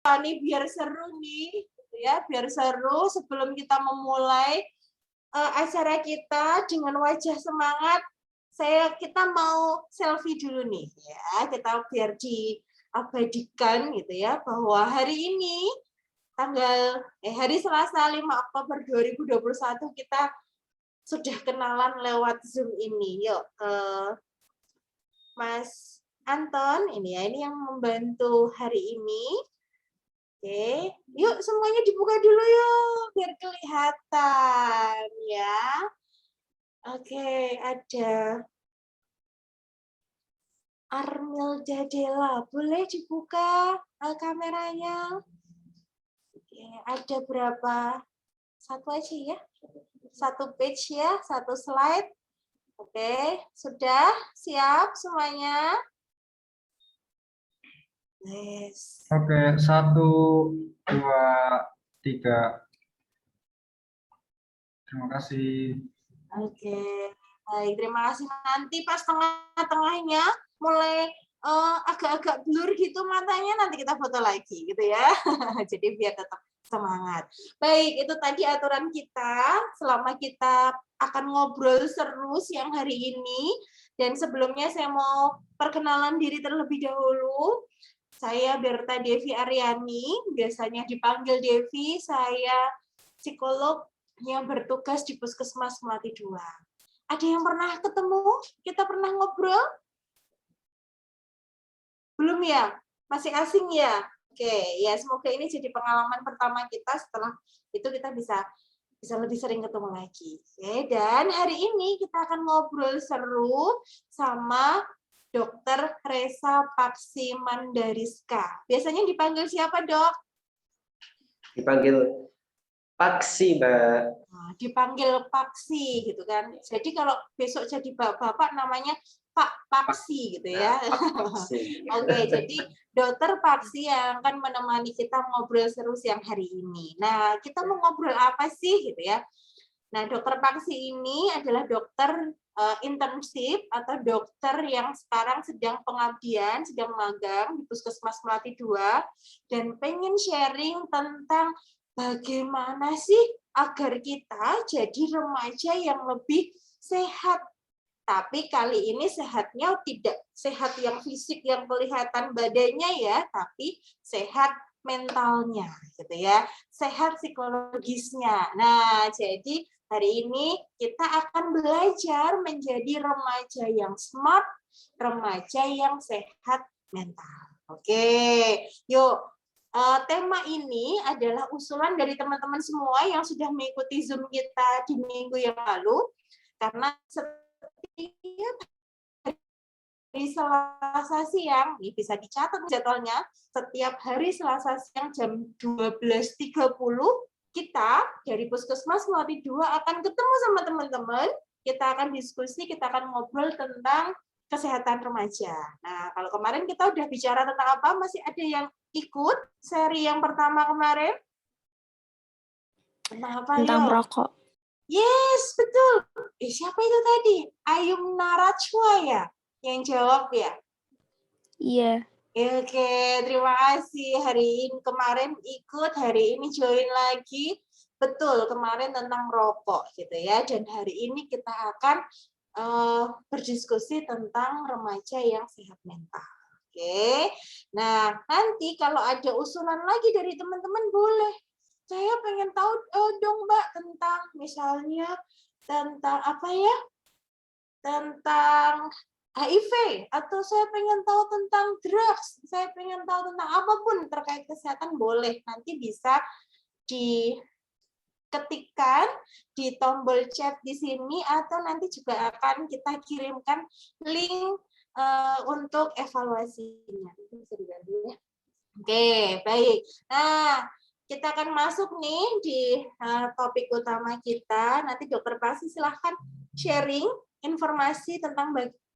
nih biar seru nih, gitu ya, biar seru sebelum kita memulai acara kita dengan wajah semangat. Kita mau selfie dulu nih ya, kita biar diabadikan gitu ya bahwa hari ini hari Selasa 5 Oktober 2021 kita sudah kenalan lewat Zoom ini. Yuk, Mas Anton ini ya, ini yang membantu hari ini. Oke, yuk semuanya dibuka dulu yuk biar kelihatan ya. Oke, ada Armil Jadela, boleh dibuka kameranya? Oke, ada berapa? Satu aja ya, satu page ya, satu slide. Oke, sudah siap semuanya? Yes. Oke, 1, 2, 3. Terima kasih. Oke, baik. Terima kasih. Nanti pas tengah-tengahnya mulai agak-agak blur gitu matanya, nanti kita foto lagi gitu ya. Jadi biar tetap semangat. Baik, itu tadi aturan kita selama kita akan ngobrol seru siang hari ini. Dan sebelumnya saya mau perkenalan diri terlebih dahulu. Saya Berta Devi Aryani, biasanya dipanggil Devi. Saya psikolog yang bertugas di Puskesmas Melati 2. Ada yang pernah ketemu? Kita pernah ngobrol? Belum ya? Masih asing ya? Oke, ya semoga ini jadi pengalaman pertama kita, setelah itu kita bisa lebih sering ketemu lagi. Oke, dan hari ini kita akan ngobrol seru sama Dr. Resa Paksi Mandariska. Biasanya dipanggil siapa, Dok? Dipanggil Paksi, Mbak. Nah, dipanggil Paksi gitu kan. Jadi kalau besok jadi bapak namanya Pak Paksi gitu ya. Oke, jadi Dokter Paksi yang akan menemani kita ngobrol seru siang hari ini. Nah, kita mau ngobrol apa sih gitu ya? Nah, Dokter Paksi ini adalah dokter internship atau dokter yang sekarang sedang pengabdian, sedang magang di Puskesmas Melati 2 dan pengen sharing tentang bagaimana sih agar kita jadi remaja yang lebih sehat. Tapi kali ini sehatnya tidak sehat yang fisik yang kelihatan badannya ya, tapi sehat mentalnya gitu ya, sehat psikologisnya. Nah, jadi hari ini kita akan belajar menjadi remaja yang smart, remaja yang sehat mental. Oke, yuk. Tema ini adalah usulan dari teman-teman semua yang sudah mengikuti Zoom kita di minggu yang lalu, karena setiap hari Selasa siang, ini bisa dicatat jadwalnya, setiap hari Selasa siang jam 12.30, kita dari Puskesmas Melati 2 akan ketemu sama teman-teman, kita akan diskusi, kita akan ngobrol tentang kesehatan remaja. Nah, kalau kemarin kita udah bicara tentang apa, masih ada yang ikut seri yang pertama kemarin? Tentang apa? Tentang merokok. Yes, betul. Siapa itu tadi? Ayum Narachwa ya? Yang jawab ya? Iya. Oke, terima kasih. Hari ini kemarin ikut, hari ini join lagi. Betul, kemarin tentang rokok gitu ya. Dan hari ini kita akan berdiskusi tentang remaja yang sehat mental. Oke. Nah, nanti kalau ada usulan lagi dari teman-teman boleh. Saya pengen tahu dong, Mbak, tentang misalnya tentang apa ya? Tentang HIV, atau saya pengen tahu tentang drugs, saya pengen tahu tentang apapun terkait kesehatan, boleh. Nanti bisa diketikkan di tombol chat di sini, atau nanti juga akan kita kirimkan link untuk evaluasinya. Bisa dibantu ya. Oke, baik. Nah, kita akan masuk nih di topik utama kita. Nanti Dokter Pasi silahkan sharing informasi tentang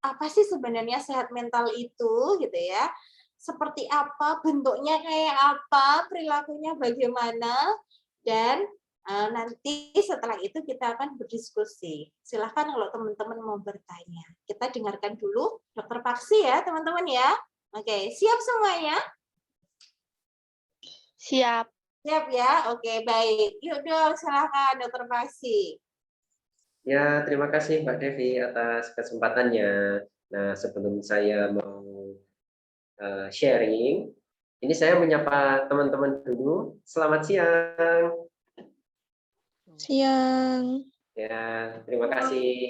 apa sih sebenarnya sehat mental itu gitu ya. Seperti apa, bentuknya kayak apa, perilakunya bagaimana, dan nanti setelah itu kita akan berdiskusi. Silahkan kalau teman-teman mau bertanya. Kita dengarkan dulu Dokter Paksi ya teman-teman ya. Oke, siap semuanya? Siap. Siap ya? Oke, baik. Yuk dong, silakan Dokter Paksi. Ya, terima kasih Mbak Devi atas kesempatannya. Nah, sebelum saya mau sharing, ini saya menyapa teman-teman dulu. Selamat siang. Siang. Ya, terima kasih.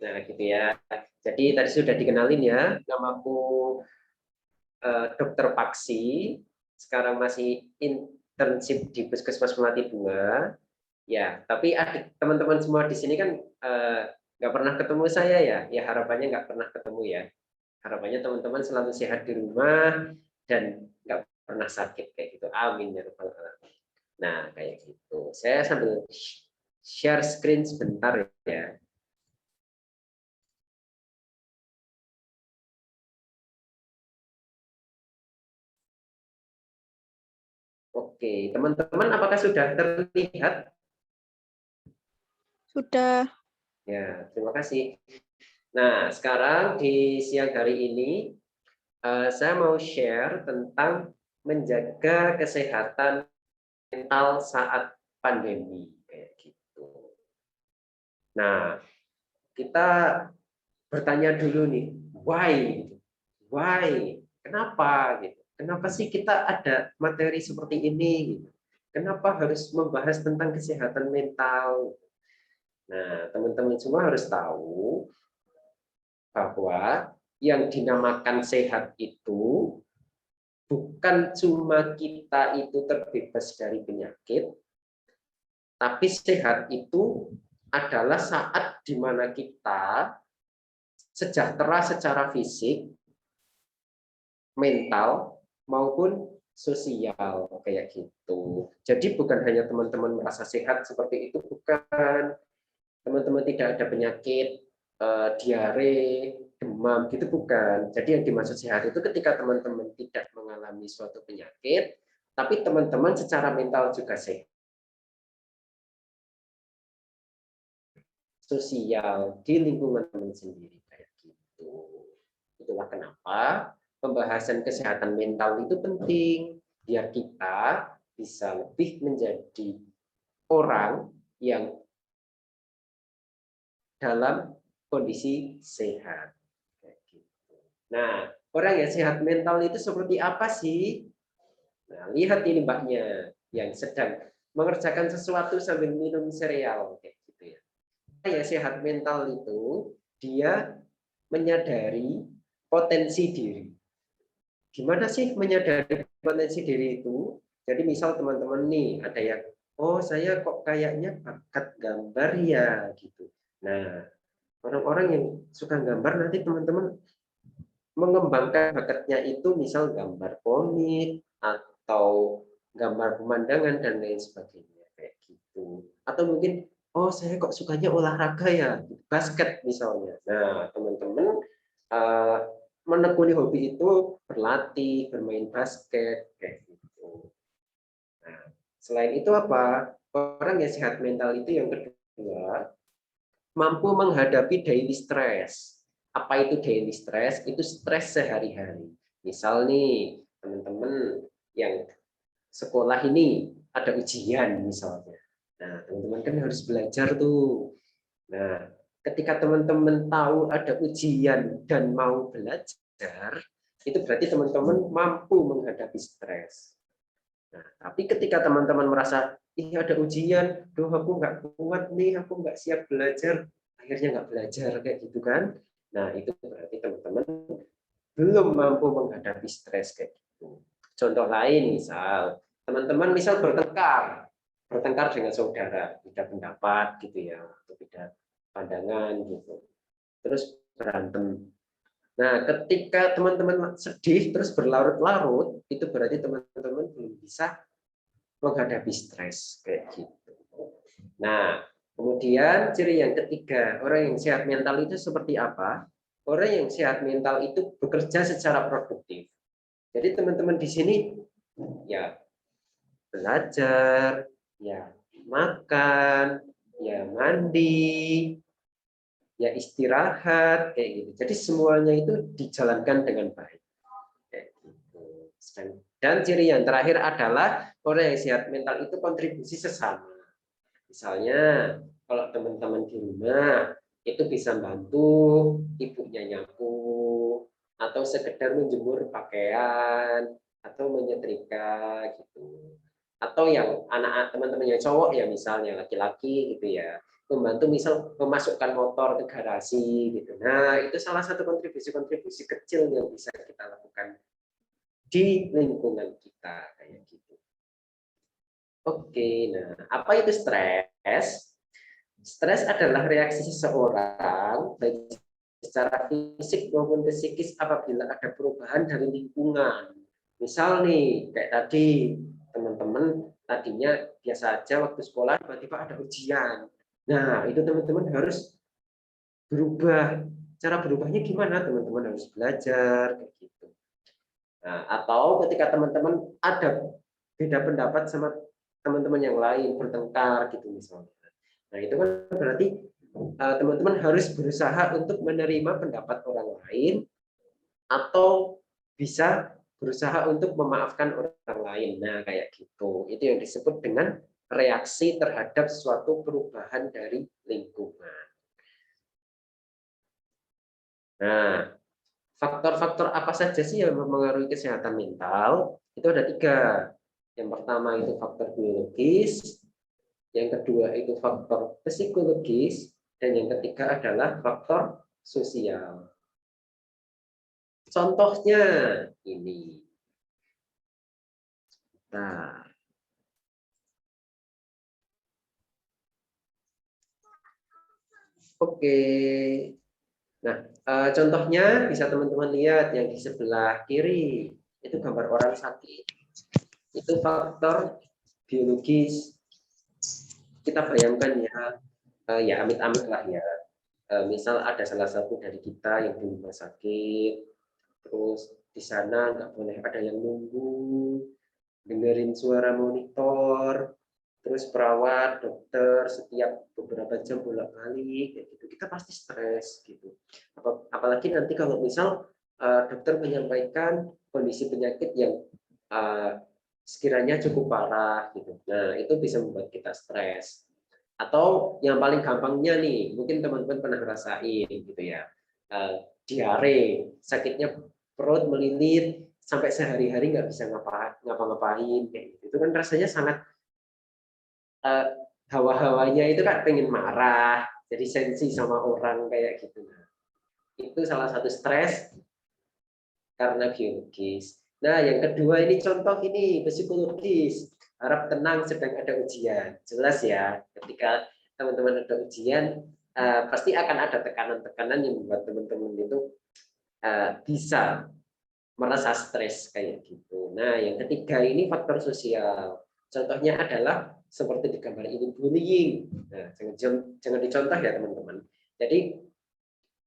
Nah, gitu ya. Jadi tadi sudah dikenalin ya, namaku Dokter Paksi. Sekarang masih internship di Puskesmas Melati 2. Ya, tapi teman-teman semua di sini kan nggak pernah ketemu saya ya. Ya harapannya nggak pernah ketemu ya. Harapannya teman-teman selalu sehat di rumah dan nggak pernah sakit kayak gitu. Amin ya rabbal alamin. Nah, kayak gitu. Saya sambil share screen sebentar ya. Oke, teman-teman apakah sudah terlihat? Sudah. Ya, terima kasih. Nah, sekarang di siang hari ini saya mau share tentang menjaga kesehatan mental saat pandemi kayak gitu. Nah, kita bertanya dulu nih, why? Why? Kenapa gitu? Kenapa sih kita ada materi seperti ini gitu? Kenapa harus membahas tentang kesehatan mental? Nah, teman-teman semua harus tahu bahwa yang dinamakan sehat itu bukan cuma kita itu terbebas dari penyakit, tapi sehat itu adalah saat di mana kita sejahtera secara fisik, mental, maupun sosial kayak gitu. Jadi bukan hanya teman-teman merasa sehat seperti itu, bukan. Teman-teman tidak ada penyakit, diare, demam, gitu bukan. Jadi yang dimaksud sehat itu ketika teman-teman tidak mengalami suatu penyakit, tapi teman-teman secara mental juga sehat. Sosial di lingkungan teman sendiri kayak gitu. Itulah kenapa pembahasan kesehatan mental itu penting biar kita bisa lebih menjadi orang yang dalam kondisi sehat. Nah, orang yang sehat mental itu seperti apa sih? Nah, lihat ini mbaknya yang sedang mengerjakan sesuatu sambil minum sereal kayak gitu ya. Orang yang sehat mental itu dia menyadari potensi diri. Gimana sih menyadari potensi diri itu? Jadi misal teman-teman nih ada yang, oh saya kok kayaknya bakat gambar ya gitu. Nah, orang-orang yang suka gambar nanti teman-teman mengembangkan bakatnya itu misal gambar komik atau gambar pemandangan dan lain sebagainya kayak gitu. Atau mungkin oh saya kok sukanya olahraga ya, basket misalnya. Nah, teman-teman menekuni hobi itu berlatih, bermain basket kayak gitu. Nah, selain itu apa? Orang yang sehat mental itu yang kedua mampu menghadapi daily stress. Apa itu daily stress? Itu stres sehari-hari. Misal nih, teman-teman yang sekolah ini ada ujian misalnya. Nah, teman-teman kan harus belajar tuh. Nah, ketika teman-teman tahu ada ujian dan mau belajar, itu berarti teman-teman mampu menghadapi stres. Nah, tapi ketika teman-teman merasa, ih ada ujian, duh aku nggak kuat nih, aku nggak siap belajar, akhirnya nggak belajar kayak gitu kan. Nah, itu berarti teman-teman belum mampu menghadapi stres kayak gitu. Contoh lain misal, teman-teman misal bertengkar dengan saudara, beda pendapat gitu ya, atau beda pandangan gitu. Terus berantem. Nah, ketika teman-teman sedih terus berlarut-larut, itu berarti teman-teman belum bisa menghadapi stres kayak gitu. Nah, kemudian ciri yang ketiga, orang yang sehat mental itu seperti apa? Orang yang sehat mental itu bekerja secara produktif. Jadi teman-teman di sini ya belajar, ya makan, ya mandi, ya istirahat kayak gitu. Jadi semuanya itu dijalankan dengan baik. Kayak gitu. Dan ciri yang terakhir adalah orang yang sehat mental itu kontribusi sesama. Misalnya, kalau teman-teman di rumah itu bisa bantu ibunya nyapu, atau sekedar menjemur pakaian, atau menyetrika gitu. Atau yang anak-anak teman-teman yang cowok ya misalnya laki-laki gitu ya, membantu misal memasukkan motor ke garasi gitu. Nah, itu salah satu kontribusi-kontribusi kecil yang bisa kita lakukan di lingkungan kita kayak gitu. Oke, nah apa itu stres? Stres adalah reaksi seseorang baik secara fisik maupun psikis apabila ada perubahan dari lingkungan. Misal nih, kayak tadi teman-teman tadinya biasa aja waktu sekolah tiba-tiba ada ujian. Nah, itu teman-teman harus berubah. Cara berubahnya gimana? Teman-teman harus belajar kayak gitu. Nah, atau ketika teman-teman ada beda pendapat sama teman-teman yang lain, bertengkar gitu misalnya. Nah, itu kan berarti teman-teman harus berusaha untuk menerima pendapat orang lain atau bisa berusaha untuk memaafkan orang lain. Nah, kayak gitu. Itu yang disebut dengan reaksi terhadap suatu perubahan dari lingkungan. Nah, faktor-faktor apa saja sih yang mempengaruhi kesehatan mental? Itu ada 3. Yang pertama itu faktor biologis, yang kedua itu faktor psikologis, dan yang ketiga adalah faktor sosial. Contohnya ini. Nah, oke. Nah, contohnya bisa teman-teman lihat yang di sebelah kiri itu gambar orang sakit. Itu faktor biologis. Kita bayangkan ya amit-amit lah ya. Misal ada salah satu dari kita yang di rumah sakit, terus di sana nggak boleh ada yang nunggu, dengerin suara monitor, terus perawat, dokter setiap beberapa jam bolak-balik, kayak gitu. Kita pasti stres gitu. Apalagi nanti kalau misal dokter menyampaikan kondisi penyakit yang sekiranya cukup parah gitu. Nah, itu bisa membuat kita stres. Atau yang paling gampangnya nih, mungkin teman-teman pernah ngerasain gitu ya. Diare, sakitnya perut melilit sampai sehari-hari nggak bisa ngapa-ngapain kayak gitu. Itu kan rasanya sangat hawa-hawanya itu kan pengen marah, jadi sensi sama orang kayak gitu. Nah, itu salah satu stres karena biologis. Nah, yang kedua ini contoh ini psikologis. Harap tenang sedang ada ujian. Jelas ya, ketika teman-teman ada ujian, pasti akan ada tekanan-tekanan yang membuat teman-teman itu bisa merasa stres kayak gitu. Nah, yang ketiga ini faktor sosial. Contohnya adalah seperti di gambar ini bullying. Nah, jangan dicontoh ya teman-teman. Jadi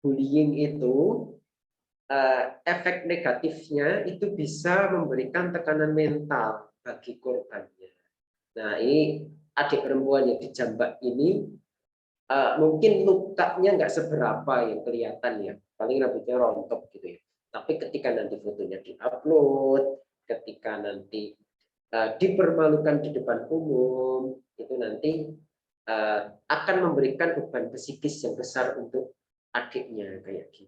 bullying itu efek negatifnya itu bisa memberikan tekanan mental bagi korbannya. Nah, ini adik perempuan yang dijambak ini mungkin lukanya nggak seberapa yang kelihatan ya, paling rambutnya rontok gitu ya. Tapi ketika nanti fotonya diupload, ketika nanti dipermalukan di depan umum, itu nanti akan memberikan beban psikis yang besar untuk adiknya kayak gitu.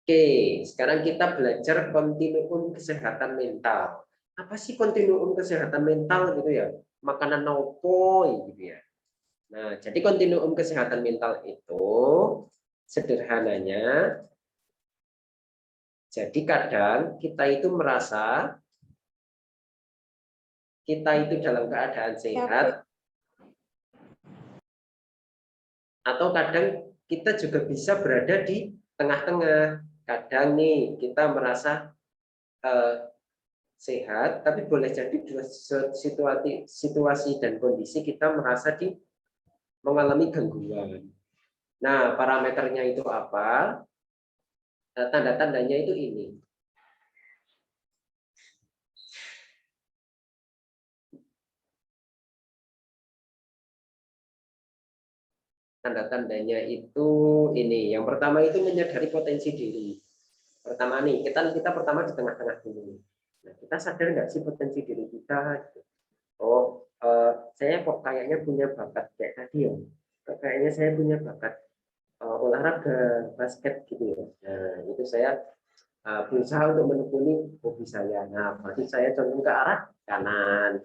Oke, sekarang kita belajar kontinuum kesehatan mental. Apa sih kontinuum kesehatan mental gitu ya? Makanan nopo gitu ya. Nah, jadi kontinuum kesehatan mental itu sederhananya, jadi kadang kita itu merasa kita itu dalam keadaan sehat, atau kadang kita juga bisa berada di tengah-tengah. Kadang nih kita merasa sehat, tapi boleh jadi dua situasi dan kondisi kita merasa mengalami gangguan. Nah, parameternya itu apa? Tanda-tandanya itu ini. tanda-tandanya itu ini. Yang pertama itu menyadari potensi diri. Pertama nih, kita pertama di tengah-tengah dulu. Nah, kita sadar nggak sih potensi diri kita? Oh, saya kok kayaknya punya bakat kayak tadi ya. Kayaknya saya punya bakat olahraga basket gitu ya. Nah, itu saya berusaha untuk menekuni hobi saya. Nah, berarti saya condong ke arah kanan.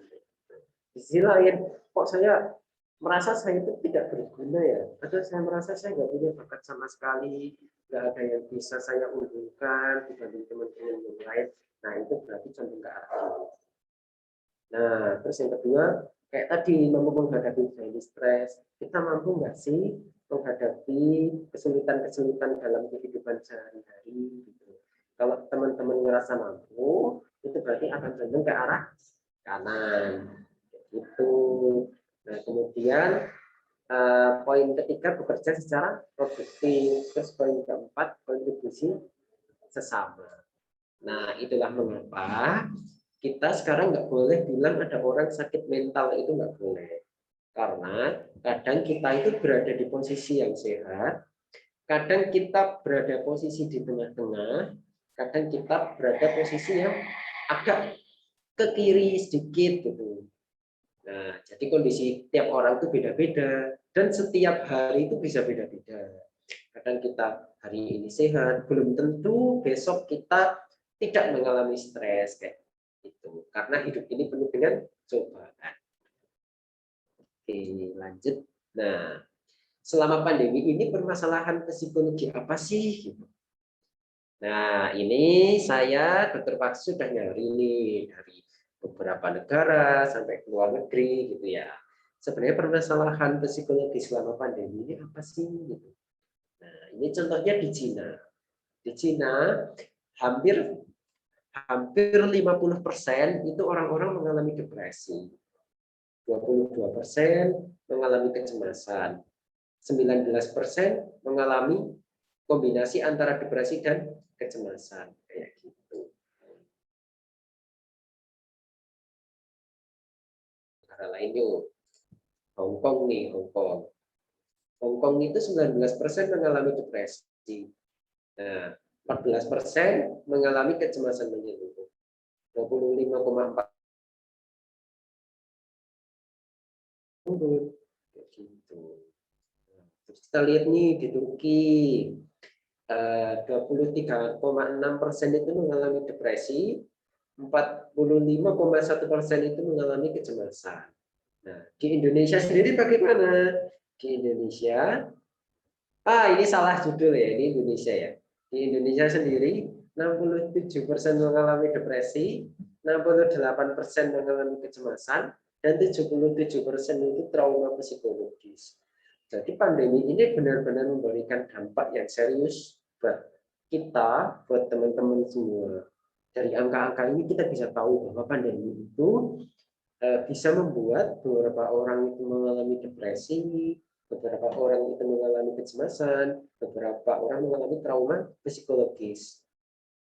Di sisi lain, kok saya merasa saya itu tidak berguna ya, atau saya merasa saya nggak punya bakat sama sekali, nggak ada yang bisa saya unggulkan dibanding teman-teman yang lain. Nah, itu berarti condong ke arah kanan. Nah, terus yang kedua, kayak tadi mampu menghadapi daily stress. Kita mampu nggak sih menghadapi kesulitan-kesulitan dalam kehidupan sehari-hari? Gitu. Kalau teman-teman ngerasa mampu, itu berarti akan condong ke arah kanan. Gitu. Nah, kemudian poin ketiga, bekerja secara produktif. Terus poin keempat, kontribusi sesama. Nah, itulah mengapa kita sekarang nggak boleh bilang ada orang sakit mental, itu nggak boleh. Karena kadang kita itu berada di posisi yang sehat, kadang kita berada posisi di tengah-tengah, kadang kita berada posisi yang agak ke kiri sedikit gitu. Nah, jadi kondisi tiap orang itu beda-beda dan setiap hari itu bisa beda-beda. Kadang kita hari ini sehat, belum tentu besok kita tidak mengalami stres kayak itu. Karena hidup ini penuh dengan cobaan. Oke, lanjut. Nah, selama pandemi ini permasalahan psikologi apa sih? Nah, ini saya Dr. Pak sudah nyari nih dari beberapa negara sampai ke luar negeri gitu ya. Sebenarnya permasalahan psikologi selama pandemi ini apa sih gitu. Nah, ini contohnya di Cina. Di Cina hampir 50% itu orang-orang mengalami depresi. 22% mengalami kecemasan. 19% mengalami kombinasi antara depresi dan kecemasan kayak gitu. Negara lain yuk. Hong Kong nih, Hong Kong. Hong Kong itu 19% mengalami depresi. Nah, 14% mengalami kecemasan menyeluruh. 25,4 gitu. Terus kita lihat nih di Turki, 23,6% itu mengalami depresi, 45,1% itu mengalami kecemasan. Nah, di Indonesia sendiri bagaimana? Di Indonesia, ini salah judul ya, ini Indonesia ya. Di Indonesia sendiri, 67% mengalami depresi, 68% mengalami kecemasan, dan 77% itu trauma psikologis. Jadi pandemi ini benar-benar memberikan dampak yang serius buat kita, buat teman-teman semua. Dari angka-angka ini kita bisa tahu bahwa pandemi itu bisa membuat beberapa orang itu mengalami depresi, beberapa orang itu mengalami kecemasan, beberapa orang mengalami trauma psikologis.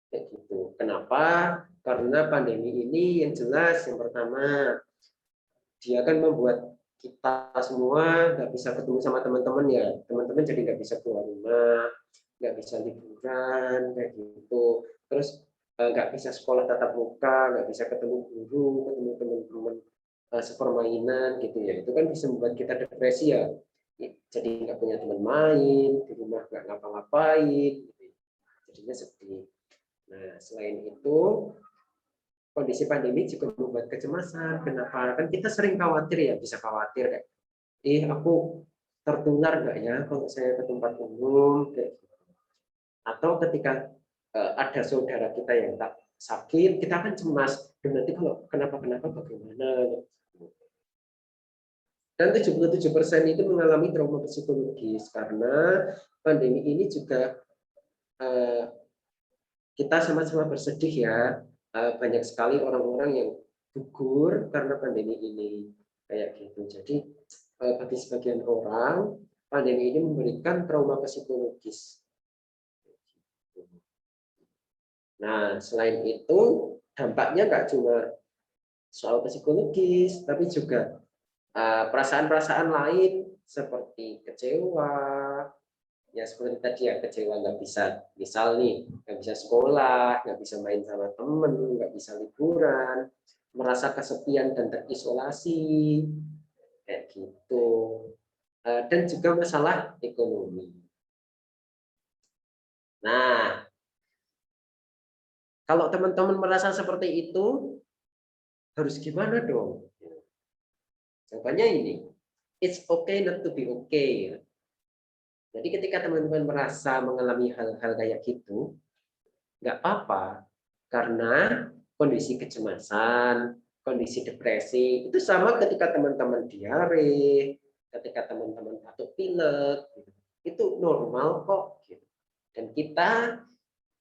Kayak gitu. Kenapa? Karena pandemi ini yang jelas yang pertama, dia akan membuat kita semua nggak bisa ketemu sama teman-teman ya. Teman-teman jadi nggak bisa keluar rumah, nggak bisa liburan, kayak gitu. Terus nggak bisa sekolah tatap muka, nggak bisa ketemu guru, ketemu teman-teman sepermainan gitu ya. Itu kan bisa membuat kita depresi ya. Jadi nggak punya teman main, di rumah nggak ngapa-ngapain, gitu. Jadinya sedih. Nah, selain itu, kondisi pandemi juga membuat kecemasan. Kenapa? Kan kita sering khawatir ya, bisa khawatir kayak, aku tertular nggak ya kalau saya ke tempat umum, kayak gitu. Atau ketika ada saudara kita yang tak sakit, kita kan cemas. Dan nanti kalau kenapa-kenapa bagaimana? Dan 77% itu mengalami trauma psikologis karena pandemi ini juga kita sama-sama bersedih ya. Banyak sekali orang-orang yang gugur karena pandemi ini kayak gitu. Jadi bagi sebagian orang pandemi ini memberikan trauma psikologis. Nah, selain itu dampaknya nggak cuma soal psikologis, tapi juga perasaan-perasaan lain seperti kecewa, ya seperti tadi ya, kecewa nggak bisa, misal nih nggak bisa sekolah, nggak bisa main sama temen, nggak bisa liburan, merasa kesepian dan terisolasi, kayak gitu. Dan juga masalah ekonomi. Nah, kalau teman-teman merasa seperti itu, harus gimana dong? Jawabannya ini, it's okay not to be okay. Jadi ketika teman-teman merasa mengalami hal-hal kayak gitu, nggak apa-apa, karena kondisi kecemasan, kondisi depresi, itu sama ketika teman-teman diare, ketika teman-teman batuk pilek, itu normal kok. Dan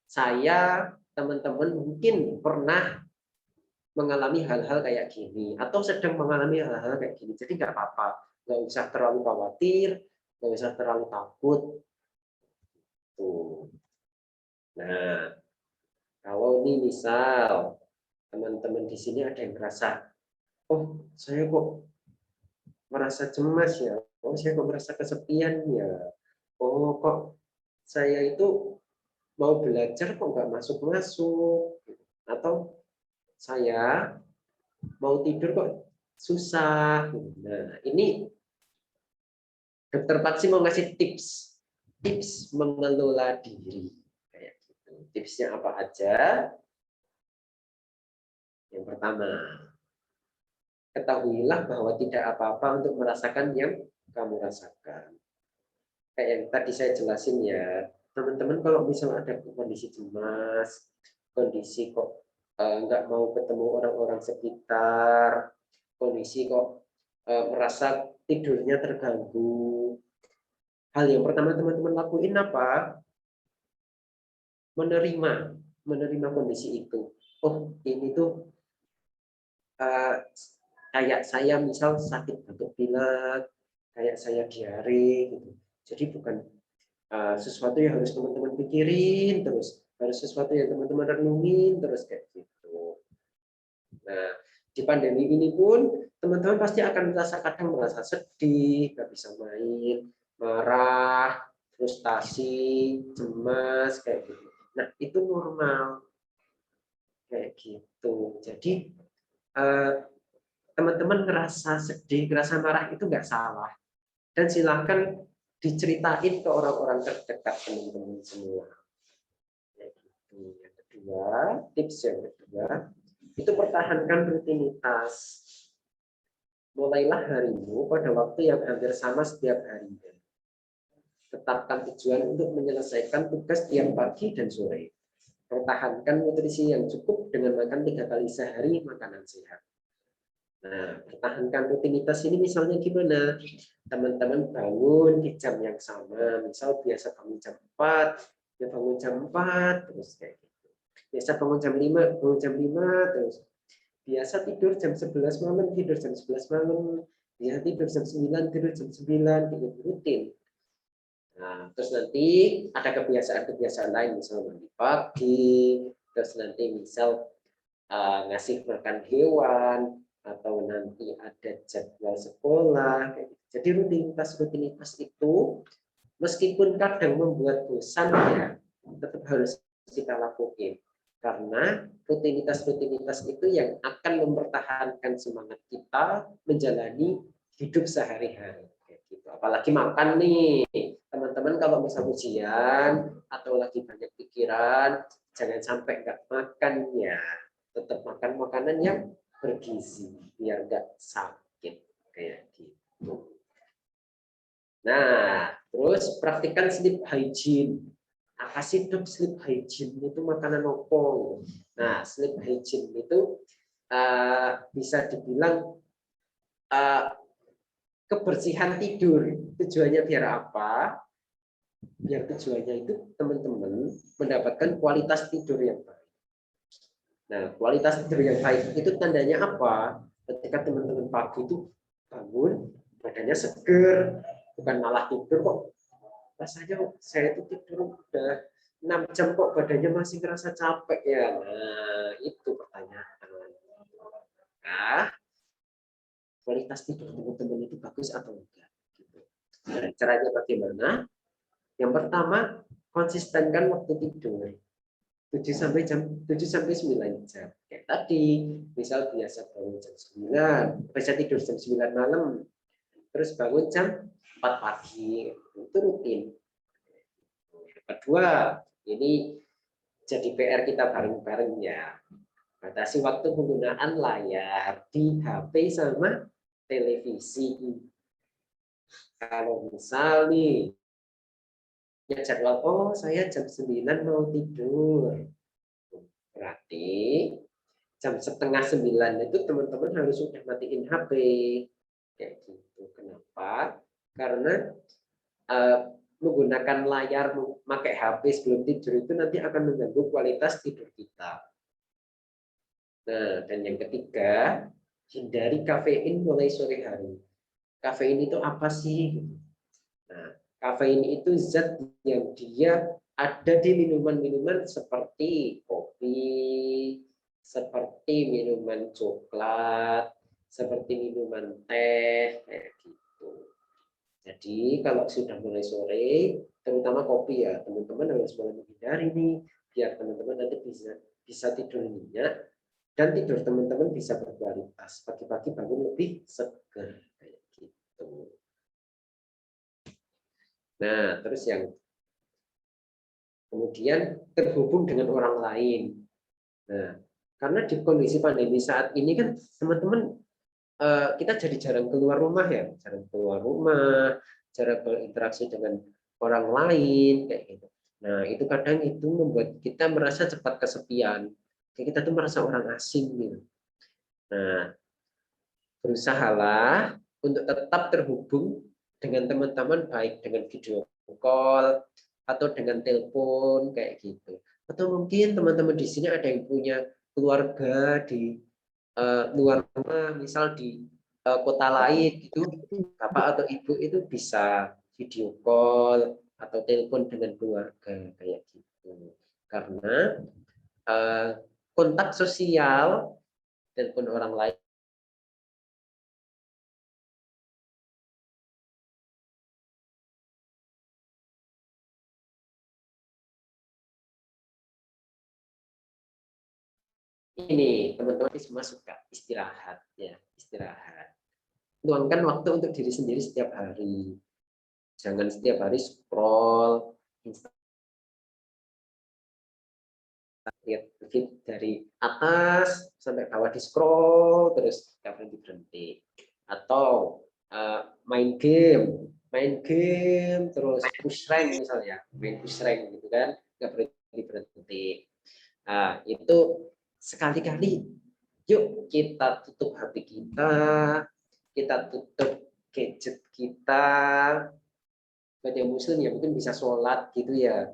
saya, teman-teman mungkin pernah mengalami hal-hal kayak gini, atau sedang mengalami hal-hal kayak gini, jadi nggak apa-apa, nggak usah terlalu khawatir, nggak usah terlalu takut. Tuh. Nah, kalau ini misal teman-teman di sini ada yang merasa, oh saya kok merasa cemas ya, oh saya kok merasa kesepian ya, oh kok saya itu mau belajar kok nggak masuk-masuk, atau saya mau tidur kok susah. Nah, ini Dokter Paksi mau ngasih tips mengelola diri kayak gitu. Tipsnya apa aja? Yang pertama, ketahuilah bahwa tidak apa-apa untuk merasakan yang kamu rasakan. Kayak yang tadi saya jelasin ya, teman-teman kalau misalnya ada kondisi cemas, kondisi kok nggak mau ketemu orang-orang sekitar, kondisi kok merasa tidurnya terganggu, hal yang pertama teman-teman lakuin apa? Menerima kondisi itu. Oh, ini tuh kayak saya misal sakit batuk pilek, kayak saya diare gitu. Jadi bukan sesuatu yang harus teman-teman pikirin terus, harus sesuatu yang teman-teman renungin terus kayak gitu. Nah, di pandemi ini pun teman-teman pasti akan kadang merasa sedih, nggak bisa main, marah, frustasi, cemas kayak gitu. Nah, itu normal kayak gitu. Jadi teman-teman ngerasa sedih, ngerasa marah itu nggak salah. Dan silakan diceritain ke orang-orang terdekat teman-teman semua. Kayak gitu. Yang kedua, tips yang kedua, itu pertahankan rutinitas. Mulailah harimu pada waktu yang hampir sama setiap harinya. Tetapkan tujuan untuk menyelesaikan tugas tiap pagi dan sore. Pertahankan nutrisi yang cukup dengan makan 3 kali sehari makanan sehat. Nah, pertahankan rutinitas ini misalnya gimana? Teman-teman bangun di jam yang sama, misal biasa bangun jam 4, ya bangun jam 4, terus kayak gitu. Biasa bangun jam 5, bangun jam 5, terus. Biasa tidur jam 11 malam, tidur jam 11 malam. Biasa tidur jam 9, tidur jam 9, gitu, rutin. Nah, terus nanti ada kebiasaan-kebiasaan lain, misal mandi pagi, terus nanti misal ngasih makan hewan, atau nanti ada jadwal sekolah. Jadi rutinitas itu meskipun kadang membuat bosan ya, tetap harus kita lakukan. Karena rutinitas itu yang akan mempertahankan semangat kita menjalani hidup sehari-hari. Gitu. Apalagi makan nih, teman-teman kalau misal ujian atau lagi banyak pikiran, jangan sampai nggak makan ya. Tetap makan makanan yang bergizi biar nggak sakit kayak gitu. Nah, terus praktikkan sleep hygiene. Apa sih dok sleep hygiene itu makanan opo? Nah, sleep hygiene itu bisa dibilang kebersihan tidur. Tujuannya biar apa? Biar tujuannya itu teman-teman mendapatkan kualitas tidur yang baik. Nah, kualitas tidur yang baik itu tandanya apa? Ketika teman-teman pagi itu bangun, badannya seger, bukan malah tidur kok. Rasanya saya itu tidur udah 6 jam kok badannya masih ngerasa capek ya. Nah, itu pertanyaan. Nah, kualitas tidur teman-teman itu bagus atau enggak? Gitu. Nah, caranya bagaimana? Yang pertama, konsistenkan waktu tidur. 7 sampai 9 jam. Kayak tadi, misal biasa bangun jam 9, biasa tidur jam 9 malam, terus bangun jam 4 pagi, itu rutin. Kedua, ini jadi PR kita bareng-bareng ya. Batasi waktu penggunaan layar di HP sama televisi. Kalau misal nih, ya jadwal, oh saya jam 9 mau tidur. Berarti jam setengah 9 itu teman-teman harus sudah matiin HP. Kayak gitu. Kenapa? Karena menggunakan layar, memakai HP sebelum tidur itu nanti akan mengganggu kualitas tidur kita. Nah, dan yang ketiga, hindari kafein mulai sore hari. Kafein itu apa sih? Nah, kafein itu zat yang dia ada di minuman-minuman seperti kopi, seperti minuman coklat, seperti minuman teh, kayak gitu. Jadi kalau sudah mulai sore, terutama kopi ya, teman-teman harus mulai menghindari nih, biar teman-teman nanti bisa tidur nyenyak dan tidur teman-teman bisa berkualitas. Pagi-pagi bangun lebih segar kayak gitu. Nah, terus yang kemudian terhubung dengan orang lain. Nah, karena di kondisi pandemi saat ini kan teman-teman kita jadi jarang keluar rumah ya, jarang keluar rumah, jarang berinteraksi dengan orang lain kayak gitu. Nah, itu kadang itu membuat kita merasa cepat kesepian. Kayak kita tuh merasa orang asing gitu. Nah, berusahalah untuk tetap terhubung dengan teman-teman, baik dengan video call atau dengan telepon kayak gitu. Atau mungkin teman-teman di sini ada yang punya keluarga di luar rumah, misal di kota lain gitu, bapak atau ibu itu bisa video call atau telepon dengan keluarga kayak gitu. Karena kontak sosial telepon orang lain ini, teman-teman semua suka istirahat ya, istirahat. Luangkan waktu untuk diri sendiri setiap hari. Jangan setiap hari scroll Instagram dari atas sampai bawah, di scroll terus nggak berhenti. Atau main game terus push rank misalnya, main push rank gitu kan, nggak berhenti. Nah, itu sekali-kali yuk kita tutup HP kita tutup gadget kita. Bagi yang muslim ya mungkin bisa sholat gitu ya,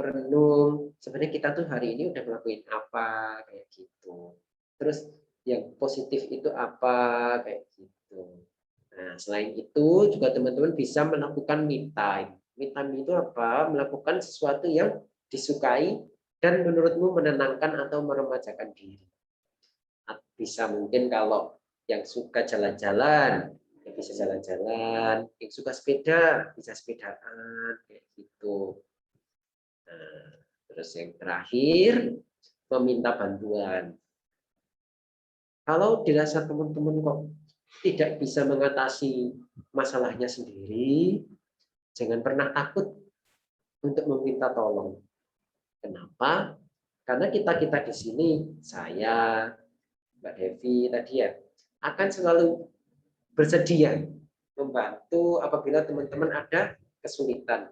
merenung sebenarnya kita tuh hari ini udah ngelakuin apa kayak gitu, terus yang positif itu apa kayak gitu. Nah, selain itu juga teman-teman bisa melakukan me time. Me time itu apa? Melakukan sesuatu yang disukai dan menurutmu menenangkan atau meremajakan diri. Bisa mungkin kalau yang suka jalan-jalan ya bisa jalan-jalan, yang suka sepeda bisa sepedaan kayak gitu. Nah, terus yang terakhir, meminta bantuan. Kalau dirasa teman-teman kok tidak bisa mengatasi masalahnya sendiri, jangan pernah takut untuk meminta tolong. Kenapa? Karena kita di sini, saya, Mbak Devi tadi ya, akan selalu bersedia membantu apabila teman-teman ada kesulitan.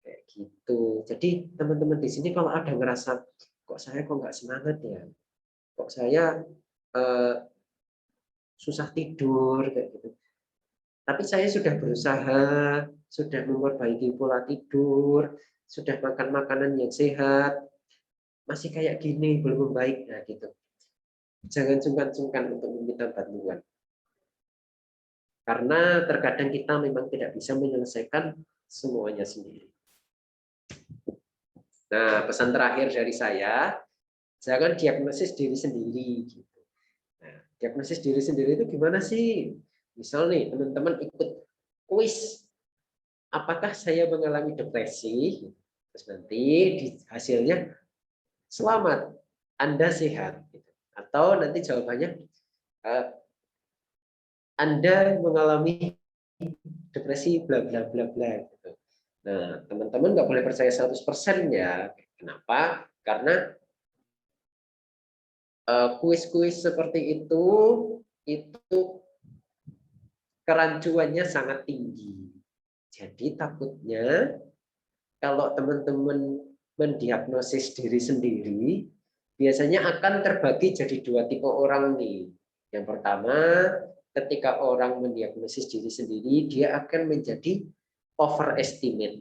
Kayak gitu. Jadi teman-teman di sini kalau ada ngerasa kok saya kok nggak semangat ya, kok saya susah tidur kayak gitu. Tapi saya sudah berusaha, sudah memperbaiki pola tidur, sudah makan makanan yang sehat, masih kayak gini belum membaik, nah gitu. Jangan sungkan-sungkan untuk meminta bantuan. Karena terkadang kita memang tidak bisa menyelesaikan semuanya sendiri. Nah, pesan terakhir dari saya, jangan diagnosis diri sendiri. Nah, diagnosis diri sendiri itu gimana sih? Misal nih, teman-teman ikut kuis apakah saya mengalami depresi, terus nanti di hasilnya selamat, Anda sehat, atau nanti jawabannya Anda mengalami depresi bla bla bla bla gitu. Nah, teman-teman nggak boleh percaya 100% ya. Kenapa? Karena kuis-kuis seperti itu kerancuannya sangat tinggi. Jadi takutnya kalau teman-teman mendiagnosis diri sendiri, biasanya akan terbagi jadi dua tipe orang nih. Yang pertama, ketika orang mendiagnosis diri sendiri, dia akan menjadi overestimate.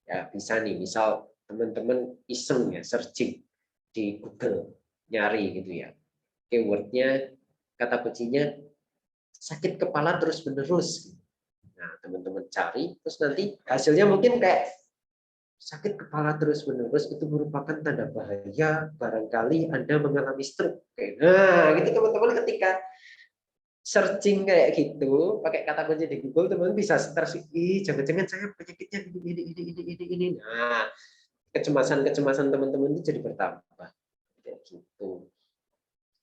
Ya, bisa nih, misal teman-teman iseng ya, searching di Google, nyari gitu ya. Keywordnya, kata kuncinya, sakit kepala terus-menerus. Nah, teman-teman cari, terus nanti hasilnya mungkin kayak sakit kepala terus-menerus itu merupakan tanda bahaya, barangkali Anda mengalami stroke. Nah, gitu teman-teman ketika searching kayak gitu, pakai kata kunci di Google, teman-teman bisa stres, jangan-jangan saya penyakitnya ini. Nah, kecemasan teman-teman itu jadi bertambah. Kayak gitu.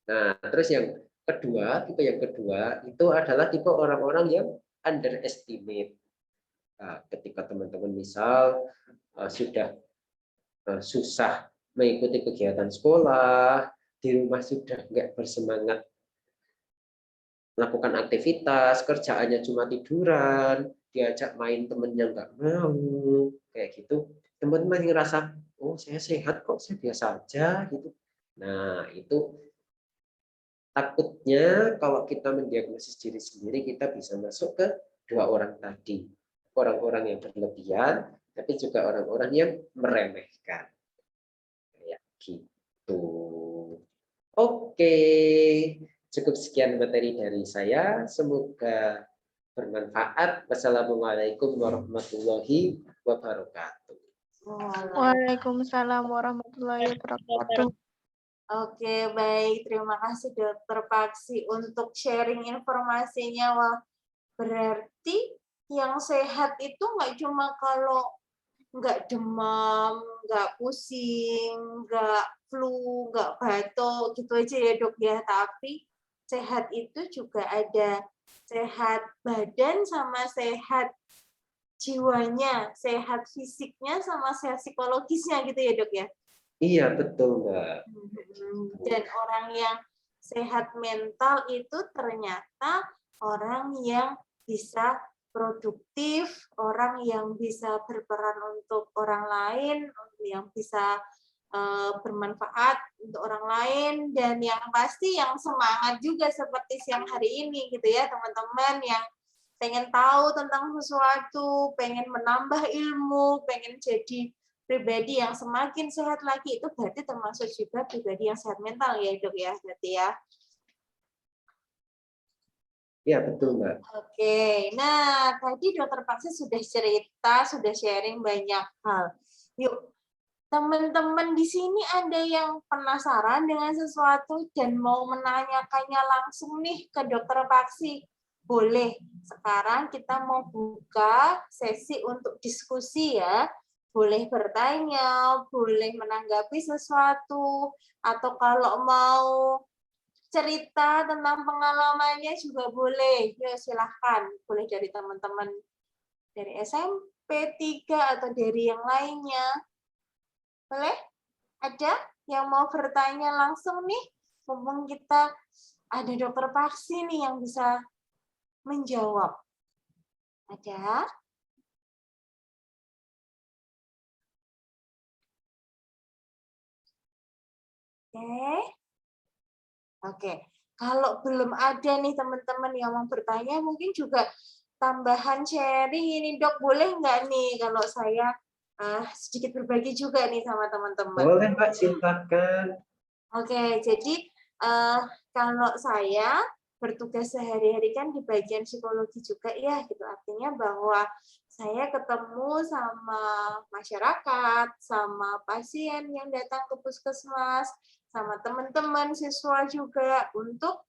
Nah, terus tipe yang kedua itu adalah tipe orang-orang yang underestimate. Nah, ketika teman-teman misal sudah susah mengikuti kegiatan sekolah, di rumah sudah nggak bersemangat melakukan aktivitas, kerjaannya cuma tiduran, diajak main temennya nggak mau, kayak gitu. Teman-teman ngerasa, oh saya sehat kok, saya biasa aja gitu. Nah, itu takutnya kalau kita mendiagnosis diri sendiri, kita bisa masuk ke dua orang tadi. Orang-orang yang berlebihan, tapi juga orang-orang yang meremehkan. Kayak gitu. Oke, cukup sekian materi dari saya. Semoga bermanfaat. Wassalamualaikum warahmatullahi wabarakatuh. Waalaikumsalam warahmatullahi wabarakatuh. Oke, baik. Terima kasih Dokter Paksi untuk sharing informasinya. Wah, berarti yang sehat itu nggak cuma kalau nggak demam, nggak pusing, nggak flu, nggak batuk, gitu aja ya dok ya. Tapi sehat itu juga ada sehat badan sama sehat jiwanya, sehat fisiknya sama sehat psikologisnya gitu ya dok ya. Iya, betul Mbak. Dan orang yang sehat mental itu ternyata orang yang bisa produktif, orang yang bisa berperan untuk orang lain, yang bisa bermanfaat untuk orang lain, dan yang pasti yang semangat juga seperti siang hari ini gitu ya teman-teman, yang pengen tahu tentang sesuatu, pengen menambah ilmu, pengen jadi pribadi yang semakin sehat lagi, itu berarti termasuk juga pribadi yang sehat mental ya dok ya, berarti ya. Iya, betul Mbak. Oke, nah tadi Dokter Paksi sudah cerita, sudah sharing banyak hal. Yuk, teman-teman di sini ada yang penasaran dengan sesuatu dan mau menanyakannya langsung nih ke Dokter Paksi? Boleh, sekarang kita mau buka sesi untuk diskusi ya. Boleh bertanya, boleh menanggapi sesuatu, atau kalau mau cerita tentang pengalamannya juga boleh. Ya, silahkan. Boleh dari teman-teman dari SMP 3 atau dari yang lainnya. Boleh? Ada yang mau bertanya langsung nih? Mumpung kita ada Dokter Paksi nih yang bisa menjawab. Ada? Oke. Kalau belum ada nih teman-teman yang mau bertanya, mungkin juga tambahan sharing ini dok, boleh nggak nih kalau saya sedikit berbagi juga nih sama teman-teman? Boleh Mbak, silakan. Oke, jadi kalau saya bertugas sehari-hari kan di bagian psikologi juga ya, gitu. Artinya bahwa saya ketemu sama masyarakat, sama pasien yang datang ke puskesmas, sama teman-teman siswa juga untuk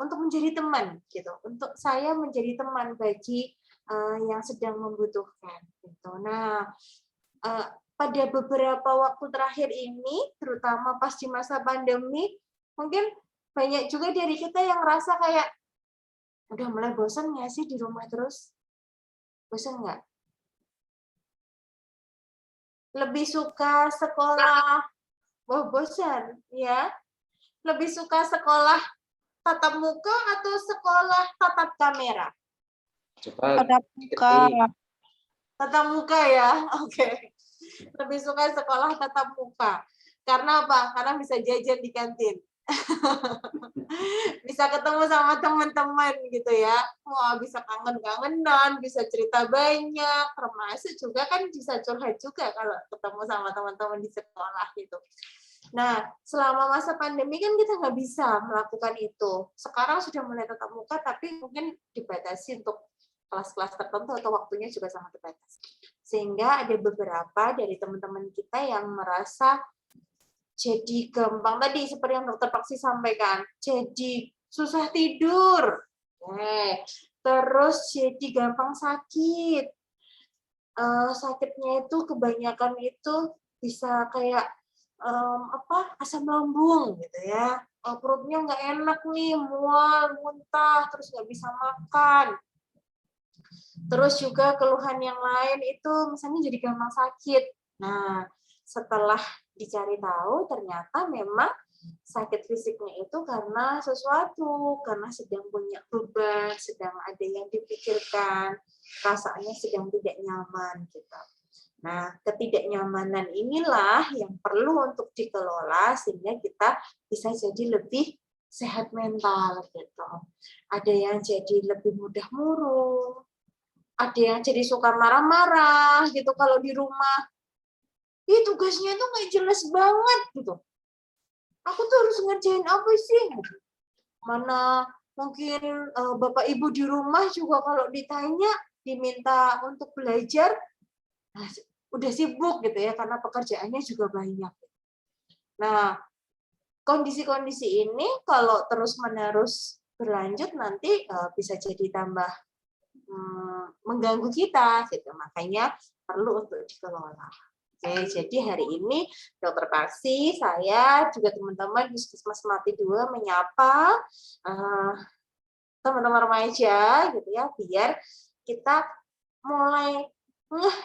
untuk menjadi teman gitu, untuk saya menjadi teman bagi yang sedang membutuhkan gitu. Nah, pada beberapa waktu terakhir ini, terutama pas di masa pandemi, mungkin banyak juga dari kita yang ngerasa kayak udah mulai bosan nggak sih di rumah terus? Bosan nggak? Lebih suka sekolah, bosan ya? Lebih suka sekolah tatap muka atau sekolah tatap kamera? Coba Tatap muka. ketik. Tatap muka ya, oke. Lebih suka sekolah tatap muka. Karena apa? Karena bisa jajan di kantin. Bisa ketemu sama teman-teman gitu ya. Wah, bisa kangen-kangenan, bisa cerita banyak, termasuk juga kan bisa curhat juga kalau ketemu sama teman-teman di sekolah gitu. Nah, selama masa pandemi kan kita nggak bisa melakukan itu. Sekarang sudah mulai tatap muka, tapi mungkin dibatasi untuk kelas-kelas tertentu atau waktunya juga sangat terbatas. Sehingga ada beberapa dari teman-teman kita yang merasa jadi gampang tadi seperti yang dokter Paksi sampaikan, jadi susah tidur, terus jadi gampang sakit. Sakitnya itu kebanyakan itu bisa kayak asam lambung gitu ya. Perutnya nggak enak nih, mual, muntah, terus nggak bisa makan. Terus juga keluhan yang lain itu misalnya jadi gampang sakit. Nah, setelah dicari tahu ternyata memang sakit fisiknya itu karena sesuatu, karena sedang punya beban, sedang ada yang dipikirkan, rasanya sedang tidak nyaman gitu. Nah, ketidaknyamanan inilah yang perlu untuk dikelola sehingga kita bisa jadi lebih sehat mental gitu. Ada yang jadi lebih mudah murung, ada yang jadi suka marah-marah gitu kalau di rumah. Tugasnya itu nggak jelas banget gitu. Aku tuh harus ngerjain apa sih? Mana mungkin Bapak Ibu di rumah juga kalau ditanya, diminta untuk belajar, nah, udah sibuk gitu ya, karena pekerjaannya juga banyak. Nah, kondisi-kondisi ini kalau terus-menerus berlanjut nanti bisa jadi tambah mengganggu kita gitu. Makanya perlu untuk dikelola. Oke, jadi hari ini Dokter Paksi, saya juga teman-teman di Puskesmas Melati 2 menyapa teman-teman remaja gitu ya, biar kita mulai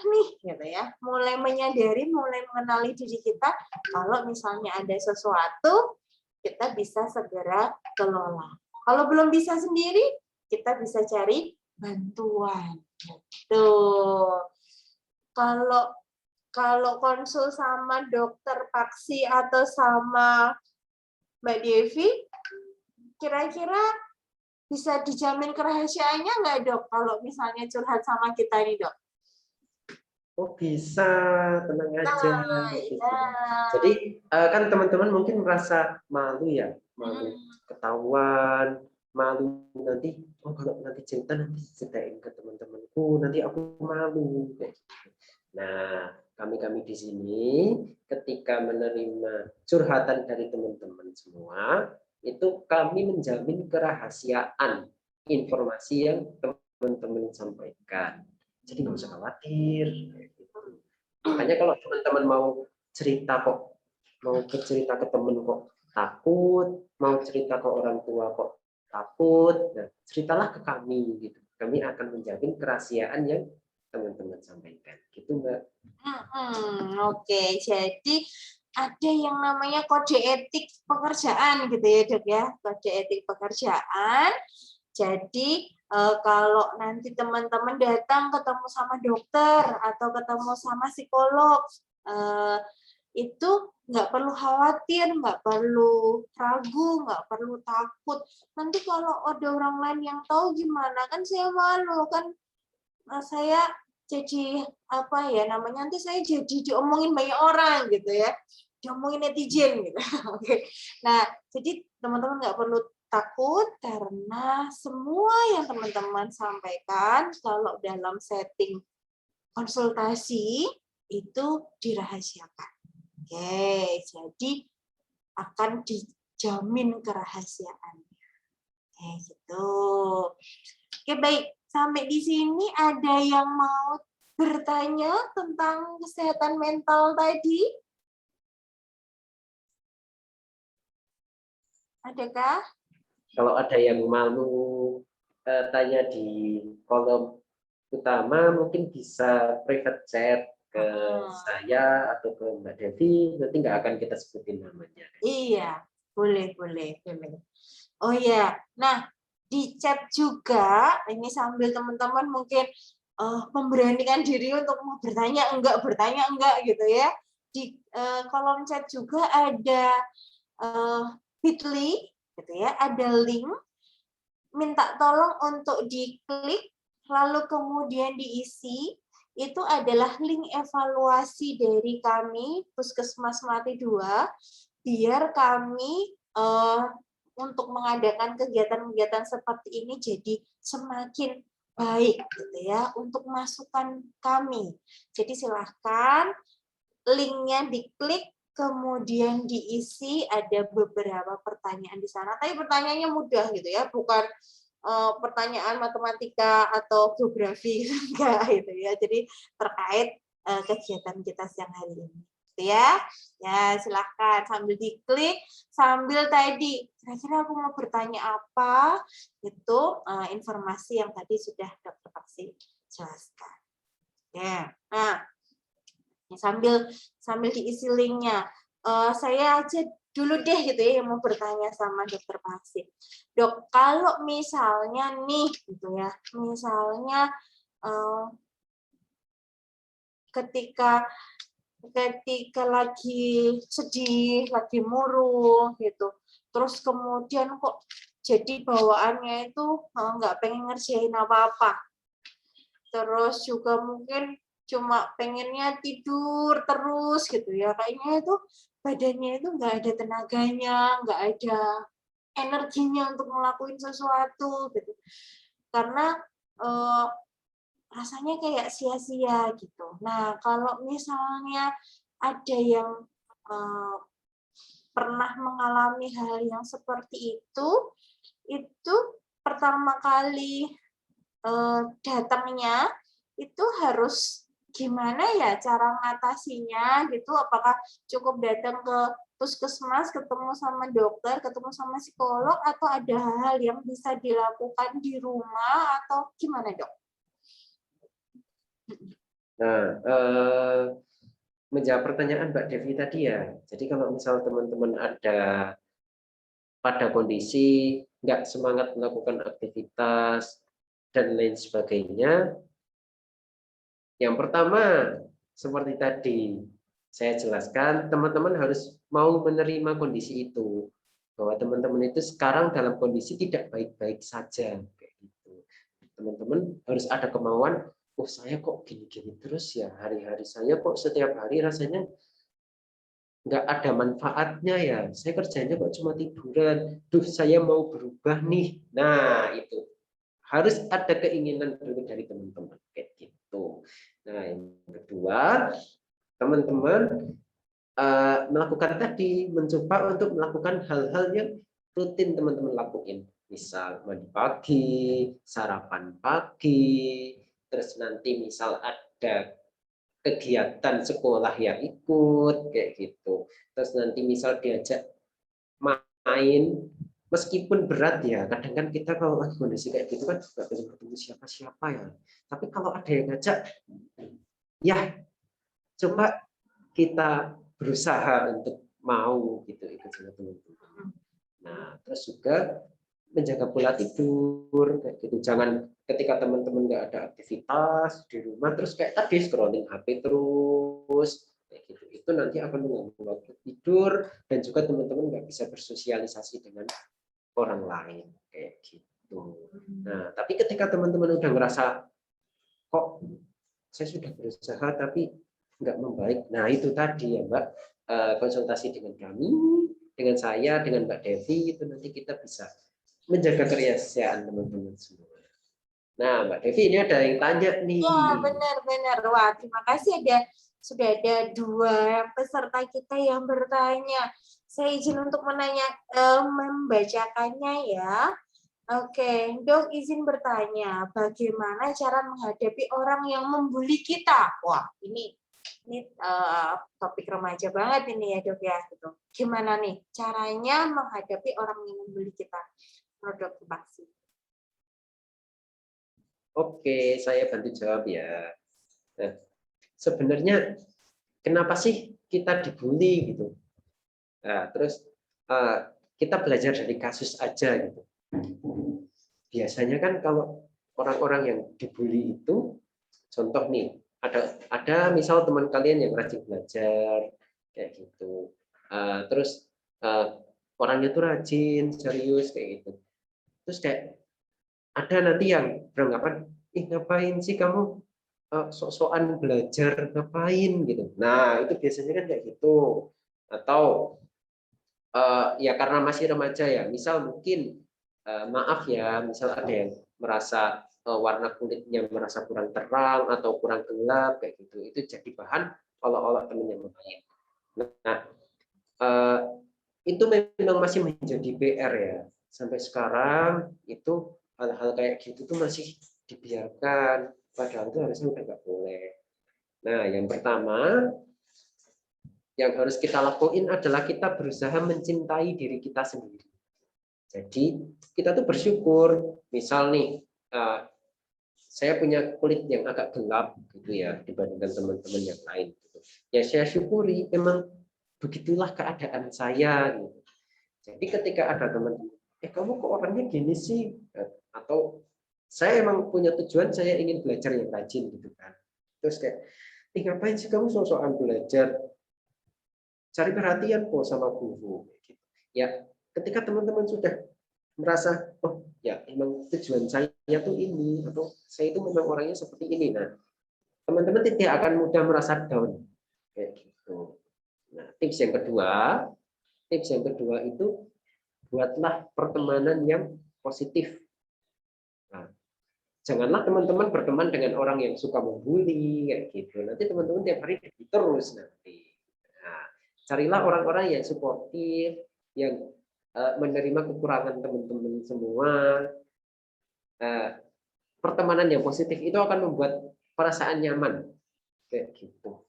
nih gitu ya, mulai menyadari, mulai mengenali diri kita kalau misalnya ada sesuatu kita bisa segera kelola. Kalau belum bisa sendiri, kita bisa cari bantuan. Gitu. Kalau konsul sama dokter Paksi atau sama Mbak Devi, kira-kira bisa dijamin kerahasiaannya nggak dok? Kalau misalnya curhat sama kita nih dok? Oh bisa, tenang aja. Nah, Gitu. iya. Jadi kan teman-teman mungkin merasa malu ya, malu ketahuan, malu nanti, oh kalau nanti cerita nanti ceritain ke teman-temanku, nanti aku malu. Nah, kami di sini ketika menerima curhatan dari teman-teman semua, itu kami menjamin kerahasiaan informasi yang teman-teman sampaikan. Jadi nggak usah khawatir. Makanya kalau teman-teman mau cerita kok, mau cerita ke teman kok takut, mau cerita ke orang tua kok takut, nah, ceritalah ke kami gitu. Kami akan menjamin kerahasiaan yang teman-teman sampaikan. Gitu Mbak. Oke, jadi ada yang namanya kode etik pekerjaan gitu ya dok ya, kode etik pekerjaan. Jadi kalau nanti teman-teman datang ketemu sama dokter atau ketemu sama psikolog, itu nggak perlu khawatir, nggak perlu ragu, nggak perlu takut. Nanti kalau ada orang lain yang tahu gimana, kan saya malu, kan saya jadi apa ya namanya, nanti saya jadi diomongin banyak orang gitu ya, diomongin netizen gitu. Oke. Nah, jadi teman-teman nggak perlu takut karena semua yang teman-teman sampaikan kalau dalam setting konsultasi itu dirahasiakan. Oke, jadi akan dijamin kerahasiaannya. Oke, gitu. Oke, baik. Sampai di sini ada yang mau bertanya tentang kesehatan mental tadi? Adakah? Kalau ada yang mau tanya di kolom utama, mungkin bisa private chat ke saya atau ke Mbak Devi, nanti nggak akan kita sebutin namanya. Iya, boleh. Oh iya, nah di chat juga, ini sambil teman-teman mungkin memberanikan diri untuk mau bertanya enggak gitu ya. Di kolom chat juga ada Bitly, gitu ya, ada link, minta tolong untuk diklik, lalu kemudian diisi. Itu adalah link evaluasi dari kami Puskesmas Melati 2, biar kami untuk mengadakan kegiatan-kegiatan seperti ini jadi semakin baik gitu ya, untuk masukan kami. Jadi silahkan linknya diklik, kemudian diisi, ada beberapa pertanyaan di sana. Tapi pertanyaannya mudah gitu ya, bukan pertanyaan matematika atau geografi enggak gitu ya. Jadi terkait kegiatan kita siang hari ini. Gitu ya. Ya, silahkan sambil diklik, sambil tadi kira-kira aku mau bertanya apa, itu informasi yang tadi sudah Dr. Paksi jelaskan. Ya. Nah, sambil diisi linknya. Saya aja dulu deh gitu ya yang mau bertanya sama Dokter Paksi. Dok, kalau misalnya nih gitu ya, misalnya ketika lagi sedih, lagi murung gitu, terus kemudian kok jadi bawaannya itu nggak pengen ngerjain apa-apa, terus juga mungkin cuma pengennya tidur terus gitu ya, kayaknya itu badannya itu nggak ada tenaganya, nggak ada energinya untuk ngelakuin sesuatu gitu, karena rasanya kayak sia-sia gitu. Nah, kalau misalnya ada yang pernah mengalami hal yang seperti itu pertama kali datangnya itu harus gimana ya cara mengatasinya gitu, apakah cukup datang ke puskesmas, ketemu sama dokter, ketemu sama psikolog, atau ada hal yang bisa dilakukan di rumah, atau gimana dok? Nah, menjawab pertanyaan Mbak Devi tadi ya, jadi kalau misal teman-teman ada pada kondisi nggak semangat melakukan aktivitas dan lain sebagainya, yang pertama seperti tadi saya jelaskan, teman-teman harus mau menerima kondisi itu, bahwa teman-teman itu sekarang dalam kondisi tidak baik-baik saja, kayak gitu. Teman-teman harus ada kemauan, oh saya kok gini-gini terus ya, hari-hari saya kok setiap hari rasanya nggak ada manfaatnya ya, saya kerjanya kok cuma tiduran, duh saya mau berubah nih. Nah itu harus ada keinginan dulu dari teman-teman kayak gitu. Nah yang kedua, teman-teman melakukan tadi, mencoba untuk melakukan hal-hal yang rutin teman-teman lakuin, misal mandi pagi, sarapan pagi, terus nanti misal ada kegiatan sekolah yang ikut kayak gitu, terus nanti misal diajak main meskipun berat ya, kadang kan kita kalau lagi kondisi kayak gitu kan nggak bisa ketemu siapa-siapa ya, tapi kalau ada yang ngajak ya coba kita berusaha untuk mau gitu ikut sama teman-teman. Nah terus juga menjaga pola tidur kayak gitu, jangan ketika teman-teman nggak ada aktivitas di rumah terus kayak tadi scrolling HP terus kayak gitu, itu nanti akan mengganggu waktu tidur dan juga teman-teman nggak bisa bersosialisasi dengan orang lain kayak gitu. Nah tapi ketika teman-teman udah ngerasa kok saya sudah berusaha tapi nggak membaik, nah itu tadi ya Mbak, konsultasi dengan kami, dengan saya, dengan Mbak Devi, itu nanti kita bisa menjaga kerahasiaan teman-teman semua. Nah, Mbak Devi ini ada yang tanya nih. Ya, benar-benar. Wah, terima kasih sudah ada 2 peserta kita yang bertanya. Saya izin untuk membacakannya ya. Oke, Dok izin bertanya, bagaimana cara menghadapi orang yang membuli kita? Wah, ini topik remaja banget ini ya, Dok ya. Gitu. Gimana nih caranya menghadapi orang yang membuli kita? Menurut Dr. Baksi. Oke, saya bantu jawab ya. Nah, sebenarnya kenapa sih kita dibully gitu? Nah, terus kita belajar dari kasus aja gitu. Biasanya kan kalau orang-orang yang dibully itu, contoh nih, ada misal teman kalian yang rajin belajar kayak gitu. Terus orangnya tuh rajin, serius kayak gitu. Terus kayak ada nanti yang beranggapan, ih ngapain sih kamu sok-sokan belajar, ngapain gitu. Nah itu biasanya kan kayak gitu. Atau ya karena masih remaja ya, misal mungkin maaf ya, misal ada yang merasa warna kulitnya merasa kurang terang atau kurang gelap kayak gitu, itu jadi bahan olok-olok temen yang lain. Nah itu memang masih menjadi PR ya, sampai sekarang itu hal-hal kayak gitu tuh masih dibiarkan, padahal itu harusnya udah nggak boleh. Nah yang pertama yang harus kita lakuin adalah kita berusaha mencintai diri kita sendiri. Jadi kita tuh bersyukur, misal nih saya punya kulit yang agak gelap gitu ya dibandingkan teman-teman yang lain. Gitu. Ya saya syukuri, memang begitulah keadaan saya. Gitu. Jadi ketika ada teman, kamu kok orangnya gini sih? Atau saya emang punya tujuan, saya ingin belajar yang rajin gitu kan. Terus kayak, ngapain sih kamu sok-sokan belajar? Cari perhatian kok sama guru. Ya, ketika teman-teman sudah merasa, oh ya emang tujuan saya tuh ini, atau saya itu memang orangnya seperti ini. Nah, teman-teman tidak akan mudah merasa down. Kayak gitu. Nah, tips yang kedua itu buatlah pertemanan yang positif. Nah, janganlah teman-teman berteman dengan orang yang suka membuli kayak gitu. Nanti teman-teman tiap hari terus nanti. Nah, carilah orang-orang yang suportif, yang menerima kekurangan teman-teman semua. Pertemanan yang positif itu akan membuat perasaan nyaman kayak gitu.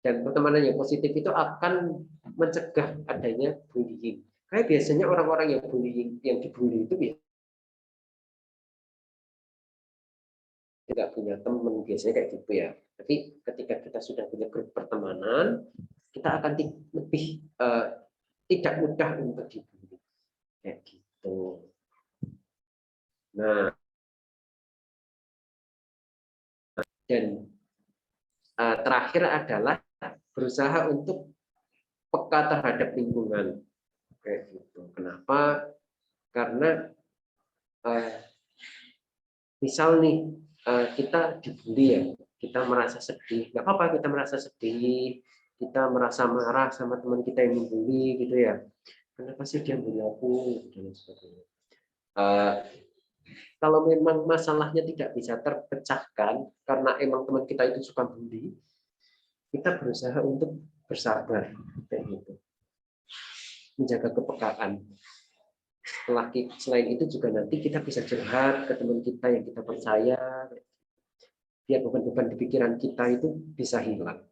Dan pertemanan yang positif itu akan mencegah adanya bullying. Kayak biasanya orang-orang yang bullying, yang dibully itu tidak punya teman, biasanya kayak gitu ya. Tapi ketika kita sudah punya grup pertemanan, kita akan lebih tidak mudah untuk dibully kayak gitu. Nah, dan terakhir adalah berusaha untuk peka terhadap lingkungan kayak gitu. Kenapa? Karena misal nih kita dibully ya, kita merasa sedih, nggak apa-apa kita merasa sedih, kita merasa marah sama teman kita yang membuli gitu ya. Kenapa sih dia bully aku dan sebagainya. Kalau memang masalahnya tidak bisa terpecahkan karena emang teman kita itu suka bully, kita berusaha untuk bersabar kayak gitu, menjaga kepekaan. Selain itu juga nanti kita bisa curhat ke teman kita yang kita percaya, biar beban-beban di pikiran kita itu bisa hilang.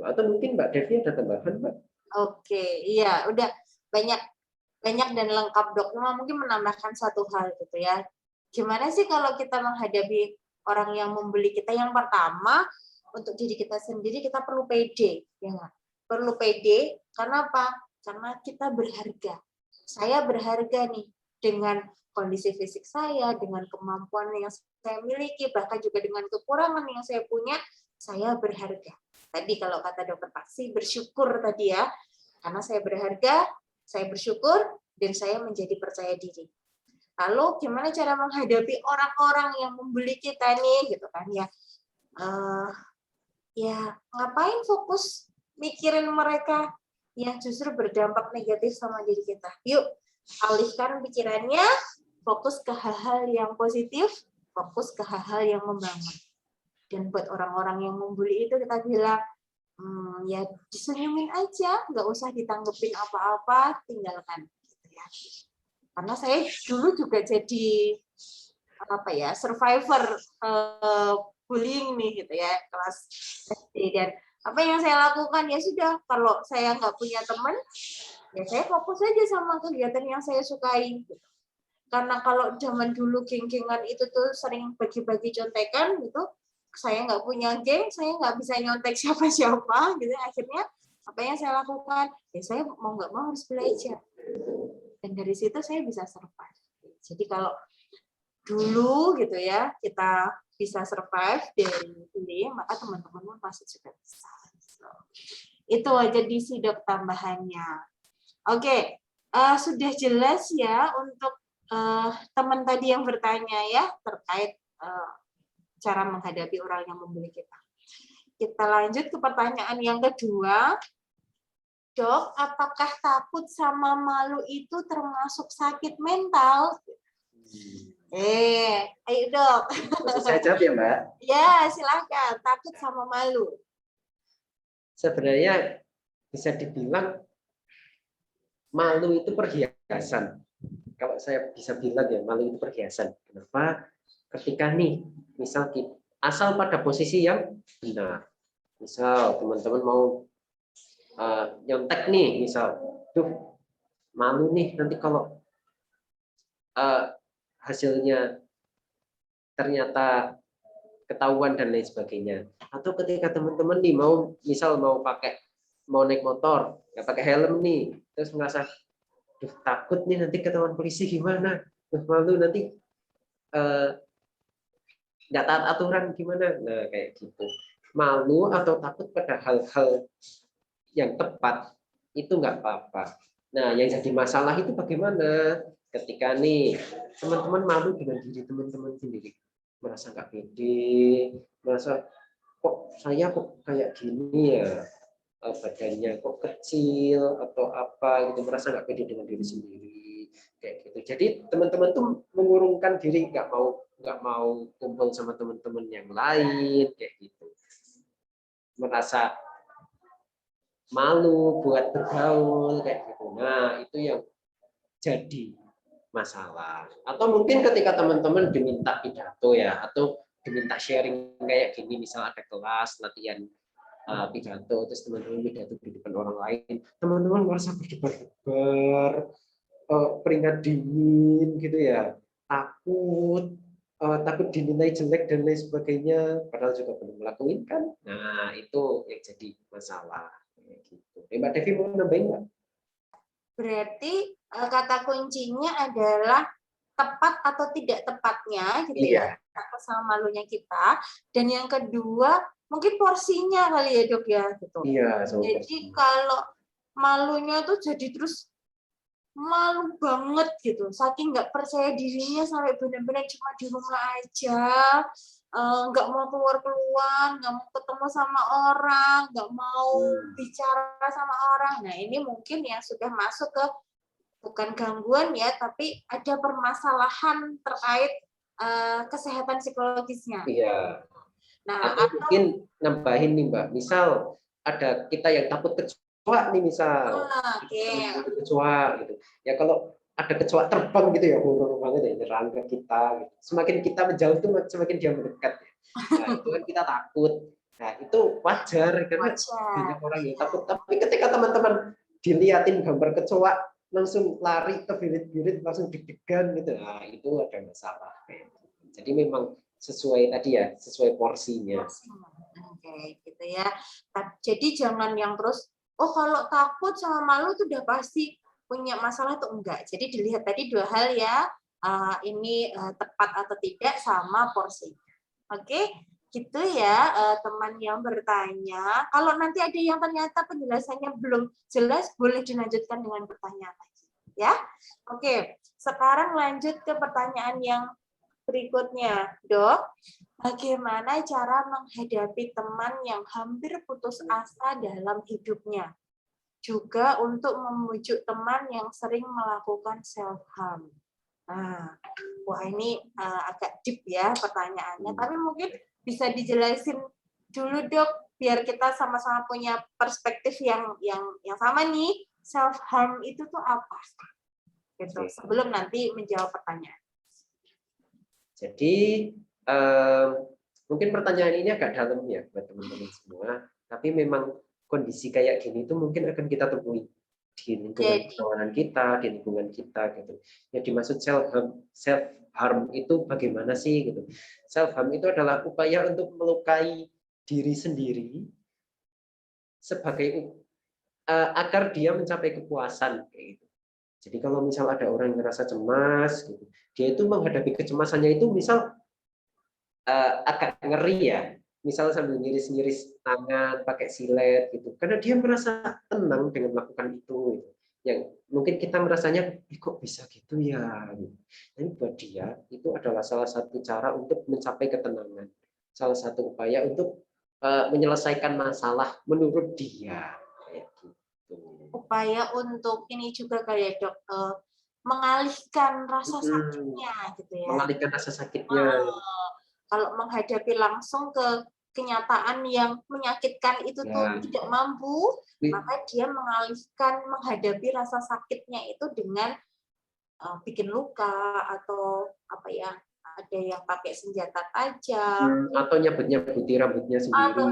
Atau mungkin Mbak Devi ada tambahan, Mbak? Oke, iya, udah banyak dan lengkap Dok. Mungkin menambahkan satu hal gitu ya. Gimana sih kalau kita menghadapi orang yang membuli kita? Yang pertama, untuk diri kita sendiri kita perlu pede, ya nggak? Perlu pede, karena apa? Karena kita berharga. Saya berharga nih dengan kondisi fisik saya, dengan kemampuan yang saya miliki, bahkan juga dengan kekurangan yang saya punya, saya berharga. Tadi kalau kata Dokter Paksi, bersyukur tadi ya, karena saya berharga, saya bersyukur, dan saya menjadi percaya diri. Lalu gimana cara menghadapi orang-orang yang membuli kita nih, gitu kan ya? Ya ngapain fokus mikirin mereka yang justru berdampak negatif sama diri kita? Yuk alihkan pikirannya, fokus ke hal-hal yang positif, fokus ke hal-hal yang membangun. Dan buat orang-orang yang membuli itu kita bilang, ya disenyumin aja, nggak usah ditanggepin apa-apa, tinggalkan. Gitu ya. Karena saya dulu juga jadi survivor bullying nih gitu ya, kelas SD. Dan apa yang saya lakukan ya sudah, kalau saya nggak punya teman ya saya fokus aja sama kegiatan yang saya sukai gitu. Karena kalau zaman dulu geng-gengan itu tuh sering bagi-bagi contekan gitu, saya nggak punya geng, saya nggak bisa nyontek siapa-siapa gitu. Akhirnya apa yang saya lakukan ya saya mau nggak mau harus belajar, dan dari situ saya bisa survive. Jadi kalau dulu gitu ya kita bisa survive dari ini, maka teman-teman pasti juga bisa. So, itu aja di sidok tambahannya. Oke, sudah jelas ya untuk teman tadi yang bertanya ya terkait cara menghadapi orang yang membuli kita. Kita lanjut ke pertanyaan yang kedua. Dok, apakah takut sama malu itu termasuk sakit mental? Ayo dok. Saya jawab ya Mbak. Ya, silakan. Takut sama malu. Sebenarnya bisa dibilang malu itu perhiasan. Kalau saya bisa bilang ya, malu itu perhiasan. Kenapa? Ketika nih, misal kita, asal pada posisi yang benar. Misal teman-teman mau nyontek nih, misal, duh malu nih nanti kalau hasilnya ternyata ketahuan dan lain sebagainya. Atau ketika teman-teman nih mau naik motor, nggak pakai helm nih, terus merasa duh takut nih nanti ketahuan polisi gimana, terus malu nanti nggak taat aturan gimana. Nah kayak gitu, malu atau takut pada hal-hal yang tepat itu nggak apa-apa. Nah yang jadi masalah itu bagaimana ketika nih teman-teman malu dengan diri teman-teman sendiri, merasa nggak pede, merasa kok saya kok kayak gini ya, badannya kok kecil atau apa gitu, merasa nggak pede dengan diri sendiri kayak gitu. Jadi teman-teman tuh mengurungkan diri, nggak mau kumpul sama teman-teman yang lain kayak gitu, merasa malu buat bergaul kayak gitu. Nah itu yang jadi masalah. Atau mungkin ketika teman-teman diminta pidato ya, atau diminta sharing kayak gini, misal ada kelas latihan pidato, terus teman-teman pidato di depan orang lain, teman-teman merasa berdebar-debar, keringat dingin gitu ya, takut dinilai jelek dan lain sebagainya, padahal juga belum melakukan kan. Nah itu yang jadi masalah gitu. Mbak Devi mau nambahin nggak? Berarti kata kuncinya adalah tepat atau tidak tepatnya gitu ya, takut sama malunya kita. Dan yang kedua mungkin porsinya kali ya dok ya gitu. Iya, jadi kalau malunya tuh jadi terus malu banget gitu, saking nggak percaya dirinya sampai benar-benar cuma di rumah aja, nggak mau keluar-keluar, nggak mau ketemu sama orang, nggak mau bicara sama orang. Nah ini mungkin yang sudah masuk ke bukan gangguan ya, tapi ada permasalahan terkait kesehatan psikologisnya. Iya. Nah, atau mungkin nambahin nih Mbak, misal ada kita yang takut kecoa nih misal, kecoa gitu. Ya kalau ada kecoa terbang gitu ya, horor banget ya, nyerang ke kita. Gitu. Semakin kita menjauh tuh semakin dia mendekat. Ya. Nah itu kan kita takut. Nah itu wajar karena banyak orang yang takut. Tapi ketika teman-teman diliatin gambar kecoa, langsung lari ke birit-birit, langsung deg-degan gitu. Nah itu ada masalah. Jadi memang sesuai tadi ya, sesuai porsinya. Oke, gitu ya. Jadi jangan yang terus, oh kalau takut sama malu itu udah pasti punya masalah tuh enggak. Jadi dilihat tadi dua hal ya, ini tepat atau tidak sama porsinya. Oke, gitu ya teman yang bertanya. Kalau nanti ada yang ternyata penjelasannya belum jelas, boleh dilanjutkan dengan pertanyaan lagi. Ya, oke. Sekarang lanjut ke pertanyaan yang berikutnya, Dok. Bagaimana cara menghadapi teman yang hampir putus asa dalam hidupnya? Juga untuk membujuk teman yang sering melakukan self-harm. Nah, wah ini agak deep ya pertanyaannya, tapi mungkin bisa dijelasin dulu dok, biar kita sama-sama punya perspektif yang sama nih. Self-harm itu tuh apa? gitu. Oke. Sebelum nanti menjawab pertanyaan. Jadi mungkin pertanyaan ini agak dalam ya buat teman-teman semua, tapi memang kondisi kayak gini itu mungkin akan kita temui di lingkungan pertemanan kita, di lingkungan kita gitu. Yang dimaksud self harm itu bagaimana sih gitu. Self harm itu adalah upaya untuk melukai diri sendiri sebagai agar dia mencapai kepuasan kayak gitu. Jadi kalau misal ada orang yang merasa cemas gitu, dia itu menghadapi kecemasannya itu misal agak ngeri ya, misal sambil ngiris-ngiris tangan pakai silet gitu, karena dia merasa tenang dengan melakukan itu gitu. Yang mungkin kita merasanya kok bisa gitu ya gitu. Tapi buat dia itu adalah salah satu cara untuk mencapai ketenangan, salah satu upaya untuk menyelesaikan masalah menurut dia kayak gitu. Upaya untuk ini juga kayak Dok, mengalihkan rasa sakitnya gitu ya. Mengalihkan rasa sakitnya. Kalau menghadapi langsung ke kenyataan yang menyakitkan itu tuh tidak mampu, maka dia menghadapi rasa sakitnya itu dengan bikin luka atau apa ya, ada yang pakai senjata tajam atau nyabut-nyabuti rambutnya sendiri atau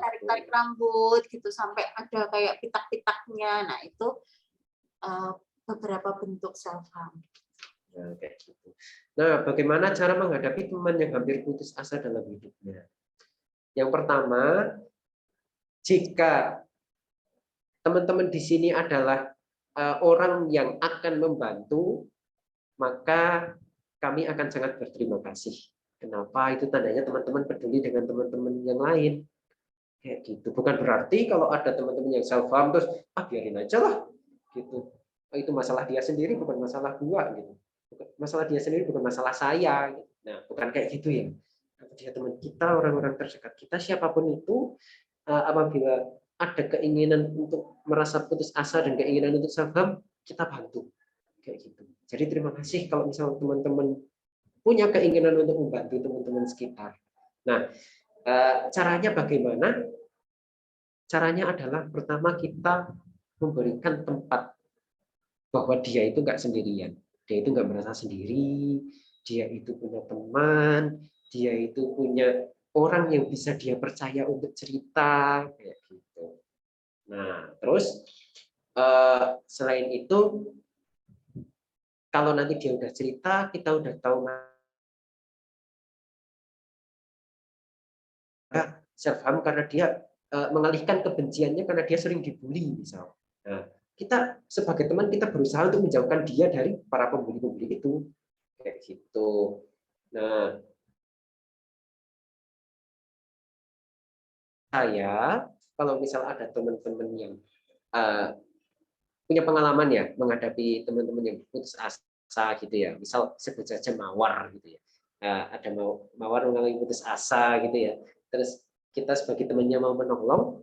tarik-tarik rambut gitu sampai ada kayak pitak-pitaknya. Nah itu beberapa bentuk self harm. Nah, kayak gitu. Nah, bagaimana cara menghadapi teman yang hampir putus asa dalam hidupnya? Yang pertama, jika teman-teman di sini adalah orang yang akan membantu, maka kami akan sangat berterima kasih. Kenapa? Itu tandanya teman-teman peduli dengan teman-teman yang lain. Kayak gitu. Bukan berarti kalau ada teman-teman yang self harm terus biarin aja lah gitu. Itu masalah dia sendiri, bukan masalah gua gitu. Masalah dia sendiri, bukan masalah saya gitu. Nah, bukan kayak gitu ya. Dia teman kita, orang-orang terdekat kita, siapapun itu, apabila ada keinginan untuk merasa putus asa dan keinginan untuk self harm, kita bantu kayak gitu. Jadi terima kasih kalau misal teman-teman punya keinginan untuk membantu teman-teman sekitar. Nah, caranya bagaimana? Caranya adalah pertama kita memberikan tempat bahwa dia itu nggak sendirian, dia itu nggak merasa sendiri, dia itu punya teman, dia itu punya orang yang bisa dia percaya untuk cerita kayak gitu. Nah, terus selain itu, kalau nanti dia udah cerita, kita udah tahu self harm karena dia mengalihkan kebenciannya karena dia sering dibully misal. Nah, kita sebagai teman kita berusaha untuk menjauhkan dia dari para pembuli-pembuli itu kayak gitu. Nah, saya kalau misal ada teman-teman yang punya pengalaman ya menghadapi teman-teman yang putus asa gitu ya, misal sebut saja mawar gitu ya, ada mawar mengalami putus asa gitu ya, terus kita sebagai temannya mau menolong,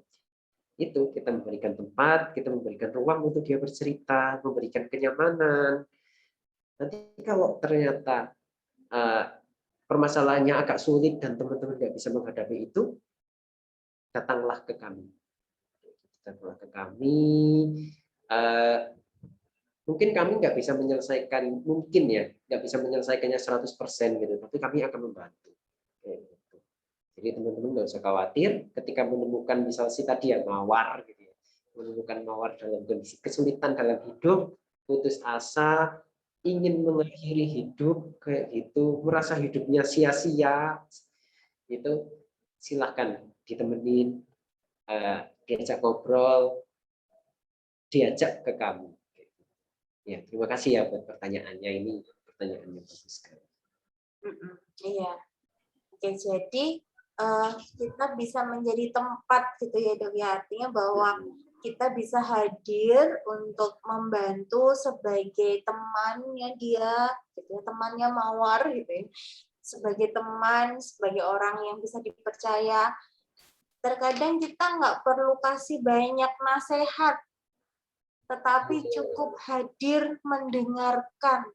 itu kita memberikan tempat, kita memberikan ruang untuk dia bercerita, memberikan kenyamanan. Nanti kalau ternyata permasalahannya agak sulit dan teman-teman nggak bisa menghadapi itu, datanglah ke kami. Datanglah ke kami. Mungkin kami nggak bisa menyelesaikan, mungkin ya nggak bisa menyelesaikannya 100% gitu, tapi kami akan membantu. Gitu. Jadi teman-teman nggak usah khawatir ketika menemukan misal si tadi yang mawar gitu ya, menemukan mawar dalam kondisi kesulitan dalam hidup, putus asa, ingin mengakhiri hidup kayak gitu, merasa hidupnya sia-sia, itu silahkan ditemenin, diajak ngobrol, diajak ke kami. Ya, terima kasih ya buat pertanyaannya, ini pertanyaannya bagus sekali. Iya. Oke, jadi kita bisa menjadi tempat gitu ya Dok ya, artinya bahwa kita bisa hadir untuk membantu sebagai temannya dia, gitu ya, temannya mawar gitu ya, sebagai teman, sebagai orang yang bisa dipercaya. Terkadang kita nggak perlu kasih banyak nasihat, tetapi cukup hadir mendengarkan.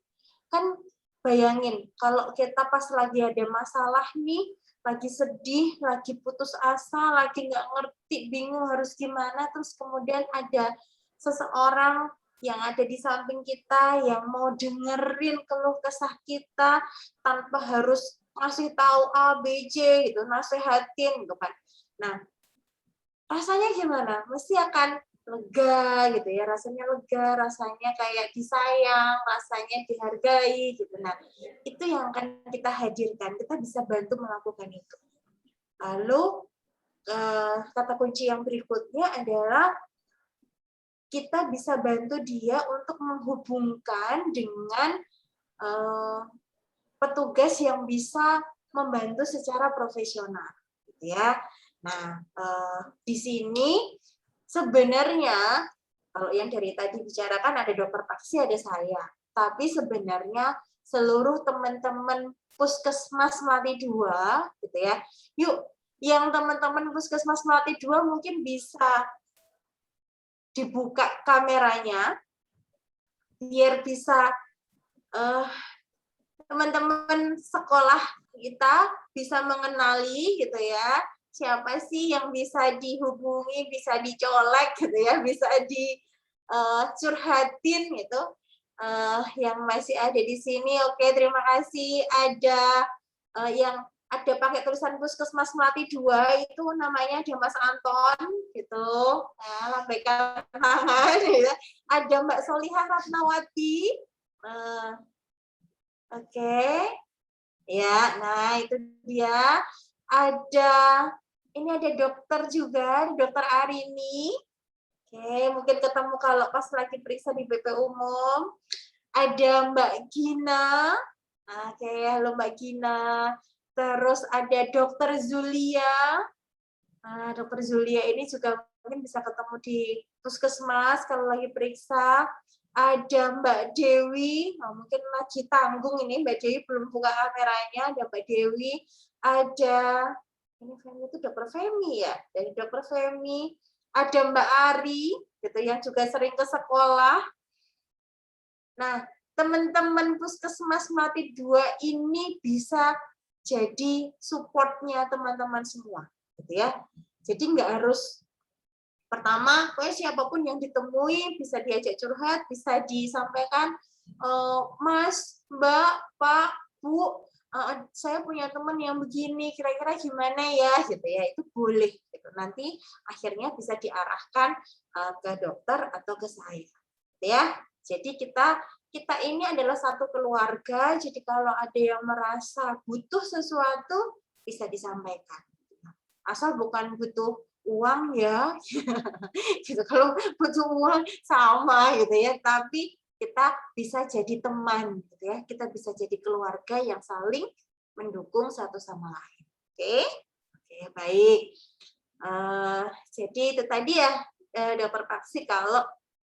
Kan bayangin, kalau kita pas lagi ada masalah nih, lagi sedih, lagi putus asa, lagi nggak ngerti, bingung harus gimana, terus kemudian ada seseorang yang ada di samping kita, yang mau dengerin keluh kesah kita tanpa harus ngasih tahu A, B, C gitu, nasehatin gitu kan. Nah, rasanya gimana? Mesti akan lega gitu ya, rasanya lega, rasanya kayak disayang, rasanya dihargai gitu. Nah, itu yang akan kita hadirkan, kita bisa bantu melakukan itu. Lalu kata kunci yang berikutnya adalah kita bisa bantu dia untuk menghubungkan dengan petugas yang bisa membantu secara profesional, gitu ya. Nah, di sini sebenarnya kalau yang dari tadi bicarakan ada dokter taksi, ada saya. Tapi sebenarnya seluruh teman-teman Puskesmas Melati 2, gitu ya. Yuk, yang teman-teman Puskesmas Melati 2 mungkin bisa dibuka kameranya biar bisa teman-teman sekolah kita bisa mengenali gitu ya, siapa sih yang bisa dihubungi, bisa dicolek gitu ya, bisa dicurhatin gitu. Yang masih ada di sini, oke, terima kasih. Ada yang ada pakai tulisan Puskesmas Melati 2 itu namanya ada Mas Anton gitu. Nah, lambaikan tangan gitu. Ada Mbak Solihah Ratnawati. Oke. Ya, nah itu dia. Ini ada dokter juga, dokter Arini. Oke, mungkin ketemu kalau pas lagi periksa di BP Umum. Ada Mbak Gina. Oke, halo Mbak Gina. Terus ada dokter Zulia. Nah, dokter Zulia ini juga mungkin bisa ketemu di Puskesmas kalau lagi periksa. Ada Mbak Dewi, mungkin lagi tanggung ini, Mbak Dewi belum buka kameranya. Ada Mbak Dewi, ada ini Femi itu dokter Femi ya, dari dokter Femi. Ada Mbak Ari, gitu yang juga sering ke sekolah. Nah, teman-teman Puskesmas Melati 2 ini bisa jadi supportnya teman-teman semua, gitu ya. Jadi nggak harus pertama, siapapun yang ditemui bisa diajak curhat, bisa disampaikan, Mas, Mbak, Pak, Bu, saya punya teman yang begini, kira-kira gimana ya, gitu ya, itu boleh. Gitu. Nanti akhirnya bisa diarahkan ke dokter atau ke saya, gitu ya. Jadi kita ini adalah satu keluarga. Jadi kalau ada yang merasa butuh sesuatu bisa disampaikan. Asal bukan butuh uang ya, gitu. Kalau butuh uang sama gitu ya, tapi kita bisa jadi teman, gitu ya. Kita bisa jadi keluarga yang saling mendukung satu sama lain. Oke, baik. Jadi itu tadi ya, dokter Paksi, kalau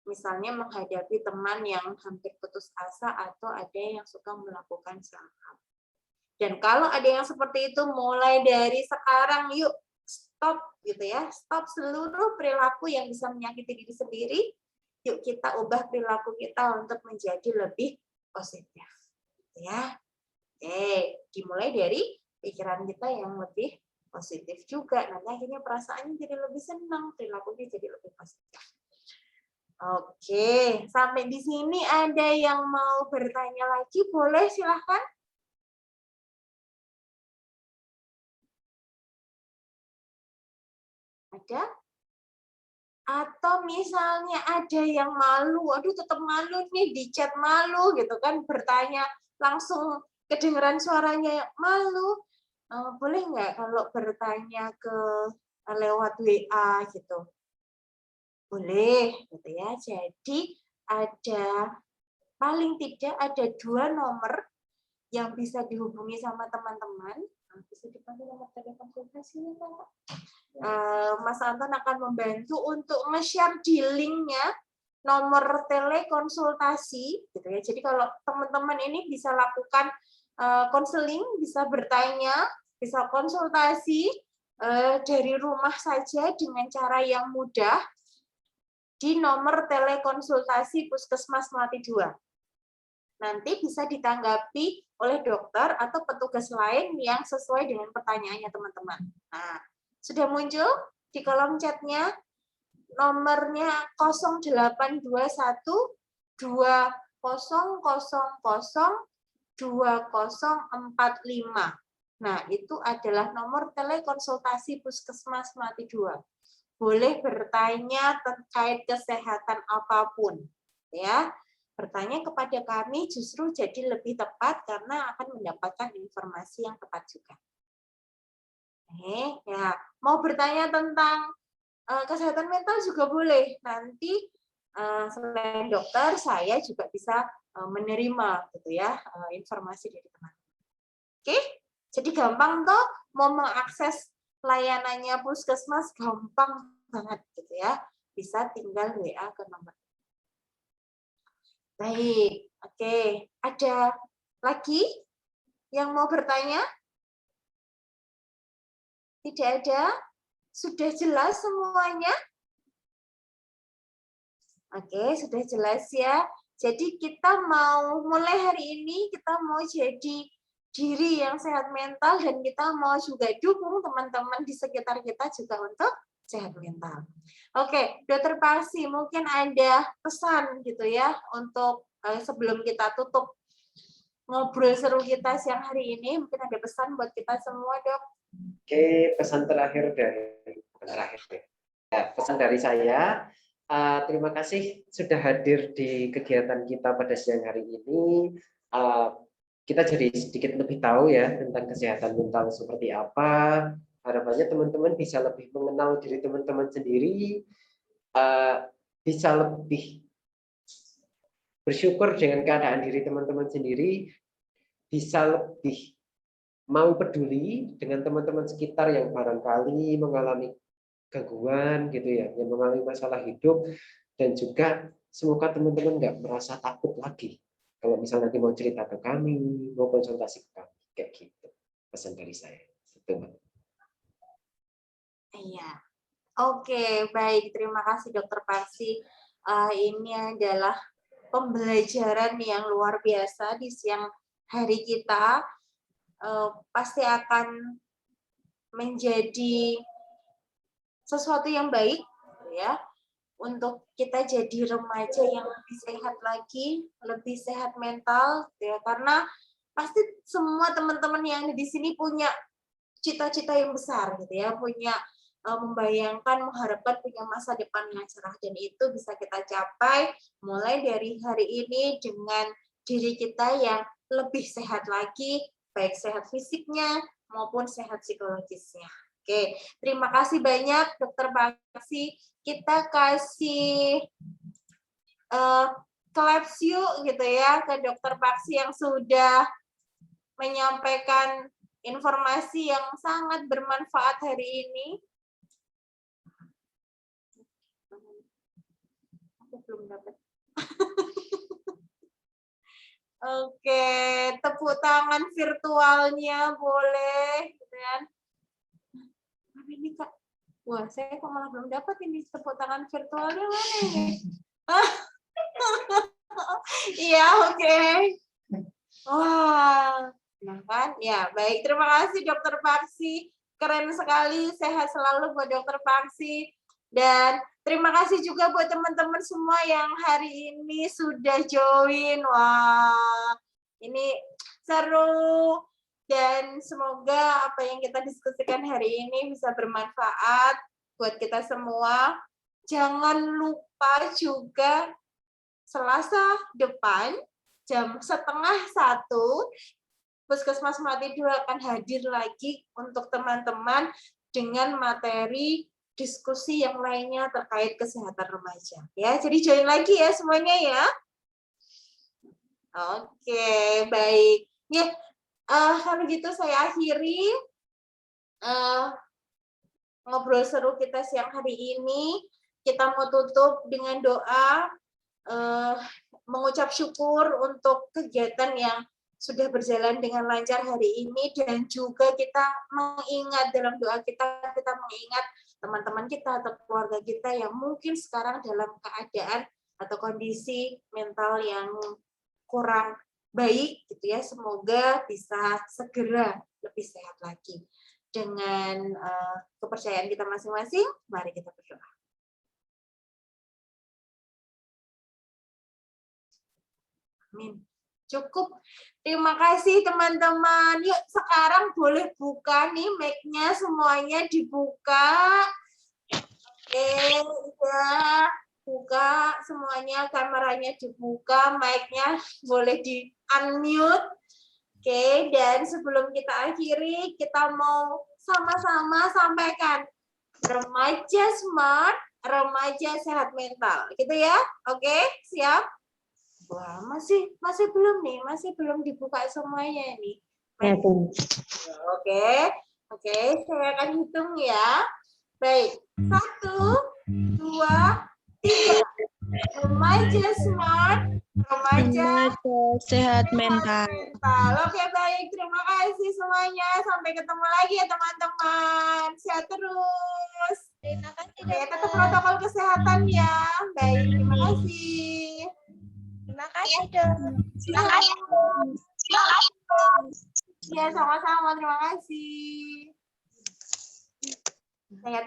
misalnya menghadapi teman yang hampir putus asa atau ada yang suka melakukan self-harm. Dan kalau ada yang seperti itu, mulai dari sekarang yuk stop gitu ya, stop seluruh perilaku yang bisa menyakiti diri sendiri. Yuk kita ubah perilaku kita untuk menjadi lebih positif, gitu ya. Oke, dimulai dari pikiran kita yang lebih positif juga. Nanti akhirnya perasaannya jadi lebih senang, perilakunya jadi lebih positif. Oke, sampai di sini ada yang mau bertanya lagi, boleh silahkan. Ada? Atau misalnya ada yang malu, aduh tetap malu nih, di chat malu gitu kan, bertanya langsung kedengeran suaranya malu. Boleh nggak kalau bertanya ke lewat WA gitu? Boleh, gitu ya. Jadi ada paling tidak ada 2 nomor yang bisa dihubungi sama teman-teman. Bisa dipanggil nomor telepon konsultasinya, Pak. Mas Anton akan membantu untuk nge-share di linknya nomor telekonsultasi, gitu ya. Jadi kalau teman-teman ini bisa lakukan konseling, bisa bertanya, bisa konsultasi dari rumah saja dengan cara yang mudah di nomor telekonsultasi Puskesmas Melati 2. Nanti bisa ditanggapi oleh dokter atau petugas lain yang sesuai dengan pertanyaannya teman-teman. Nah, sudah muncul di kolom chatnya. nomornya 0821 20002045. Nah, itu adalah nomor telekonsultasi Puskesmas Melati 2. Boleh bertanya terkait kesehatan apapun, ya. Bertanya kepada kami justru jadi lebih tepat karena akan mendapatkan informasi yang tepat juga. Ya, mau bertanya tentang kesehatan mental juga boleh. Nanti selain dokter, saya juga bisa menerima gitu ya informasi dari teman-teman. Oke, jadi gampang toh mau mengakses layanannya Puskesmas, gampang banget gitu ya. Bisa tinggal WA ke nomor. Baik, oke. Ada lagi yang mau bertanya? Tidak ada? Sudah jelas semuanya? Oke, sudah jelas ya. Jadi kita mau mulai hari ini kita mau jadi diri yang sehat mental dan kita mau juga dukung teman-teman di sekitar kita juga untuk sehat mental. Oke, Dokter Parsi mungkin ada pesan gitu ya untuk sebelum kita tutup ngobrol seru kita siang hari ini, mungkin ada pesan buat kita semua, Dok. Oke, pesan terakhir pesan dari saya. Terima kasih sudah hadir di kegiatan kita pada siang hari ini. Kita jadi sedikit lebih tahu ya tentang kesehatan mental seperti apa. Harapannya teman-teman bisa lebih mengenal diri teman-teman sendiri, bisa lebih bersyukur dengan keadaan diri teman-teman sendiri, bisa lebih mau peduli dengan teman-teman sekitar yang barangkali mengalami gangguan gitu ya, yang mengalami masalah hidup, dan juga semoga teman-teman nggak merasa takut lagi kalau misalnya nanti mau cerita ke kami, mau konsultasi ke kami, kayak gitu. Pesan dari saya. Iya. Oke, baik. Terima kasih Dokter Parsi. Ini adalah pembelajaran yang luar biasa di siang hari kita. Pasti akan menjadi sesuatu yang baik, ya, untuk kita jadi remaja yang lebih sehat lagi, lebih sehat mental, ya, karena pasti semua teman-teman yang di sini punya cita-cita yang besar, gitu ya, punya membayangkan, mengharapkan punya masa depan yang cerah, dan itu bisa kita capai mulai dari hari ini dengan diri kita yang lebih sehat lagi, baik sehat fisiknya maupun sehat psikologisnya. Oke, terima kasih banyak Dokter Parsi. Kita kasih claps yuk gitu ya ke Dokter Parsi yang sudah menyampaikan informasi yang sangat bermanfaat hari ini. Aku belum dapat. Oke, tepuk tangan virtualnya boleh, gitu kan? Apa ini Kak? Wah, saya kok malah belum dapat ini tepuk tangan virtualnya mana ini? Iya, oke. Wah, nah kan? Ya, baik. Terima kasih Dokter Parsi. Keren sekali. Sehat selalu buat Dokter Parsi. Dan terima kasih juga buat teman-teman semua yang hari ini sudah join. Wah, ini seru. Dan semoga apa yang kita diskusikan hari ini bisa bermanfaat buat kita semua. Jangan lupa juga Selasa depan jam 12:30 Puskesmas Melati 2 akan hadir lagi untuk teman-teman dengan materi diskusi yang lainnya terkait kesehatan remaja. Ya, jadi join lagi ya semuanya ya. Oke, baik. Ya, kalau gitu saya akhiri ngobrol seru kita siang hari ini. Kita mau tutup dengan doa, mengucap syukur untuk kegiatan yang sudah berjalan dengan lancar hari ini, dan juga kita mengingat dalam doa kita mengingat teman-teman kita atau keluarga kita yang mungkin sekarang dalam keadaan atau kondisi mental yang kurang baik gitu ya, semoga bisa segera lebih sehat lagi. Dengan kepercayaan kita masing-masing, mari kita berdoa. Amin. Cukup. Terima kasih teman-teman. Yuk sekarang boleh buka nih mic-nya, semuanya dibuka. Oke, udah buka semuanya, kameranya dibuka, mic-nya boleh di-unmute. Oke, dan sebelum kita akhiri, kita mau sama-sama sampaikan remaja smart, remaja sehat mental. Gitu ya? Oke, siap? Wah, masih belum nih, masih belum dibuka semuanya nih. Oke, saya akan hitung ya. Baik, 1, 2, 3. Remaja smart, remaja sehat mental. Oke, baik. Terima kasih semuanya. Sampai ketemu lagi ya teman-teman. Sehat terus. Terima kasih. Oke, tetap protokol kesehatan ya. Baik, terima kasih. Terima kasih, Dok. Terima kasih. Ya, sama-sama. Terima kasih. Saya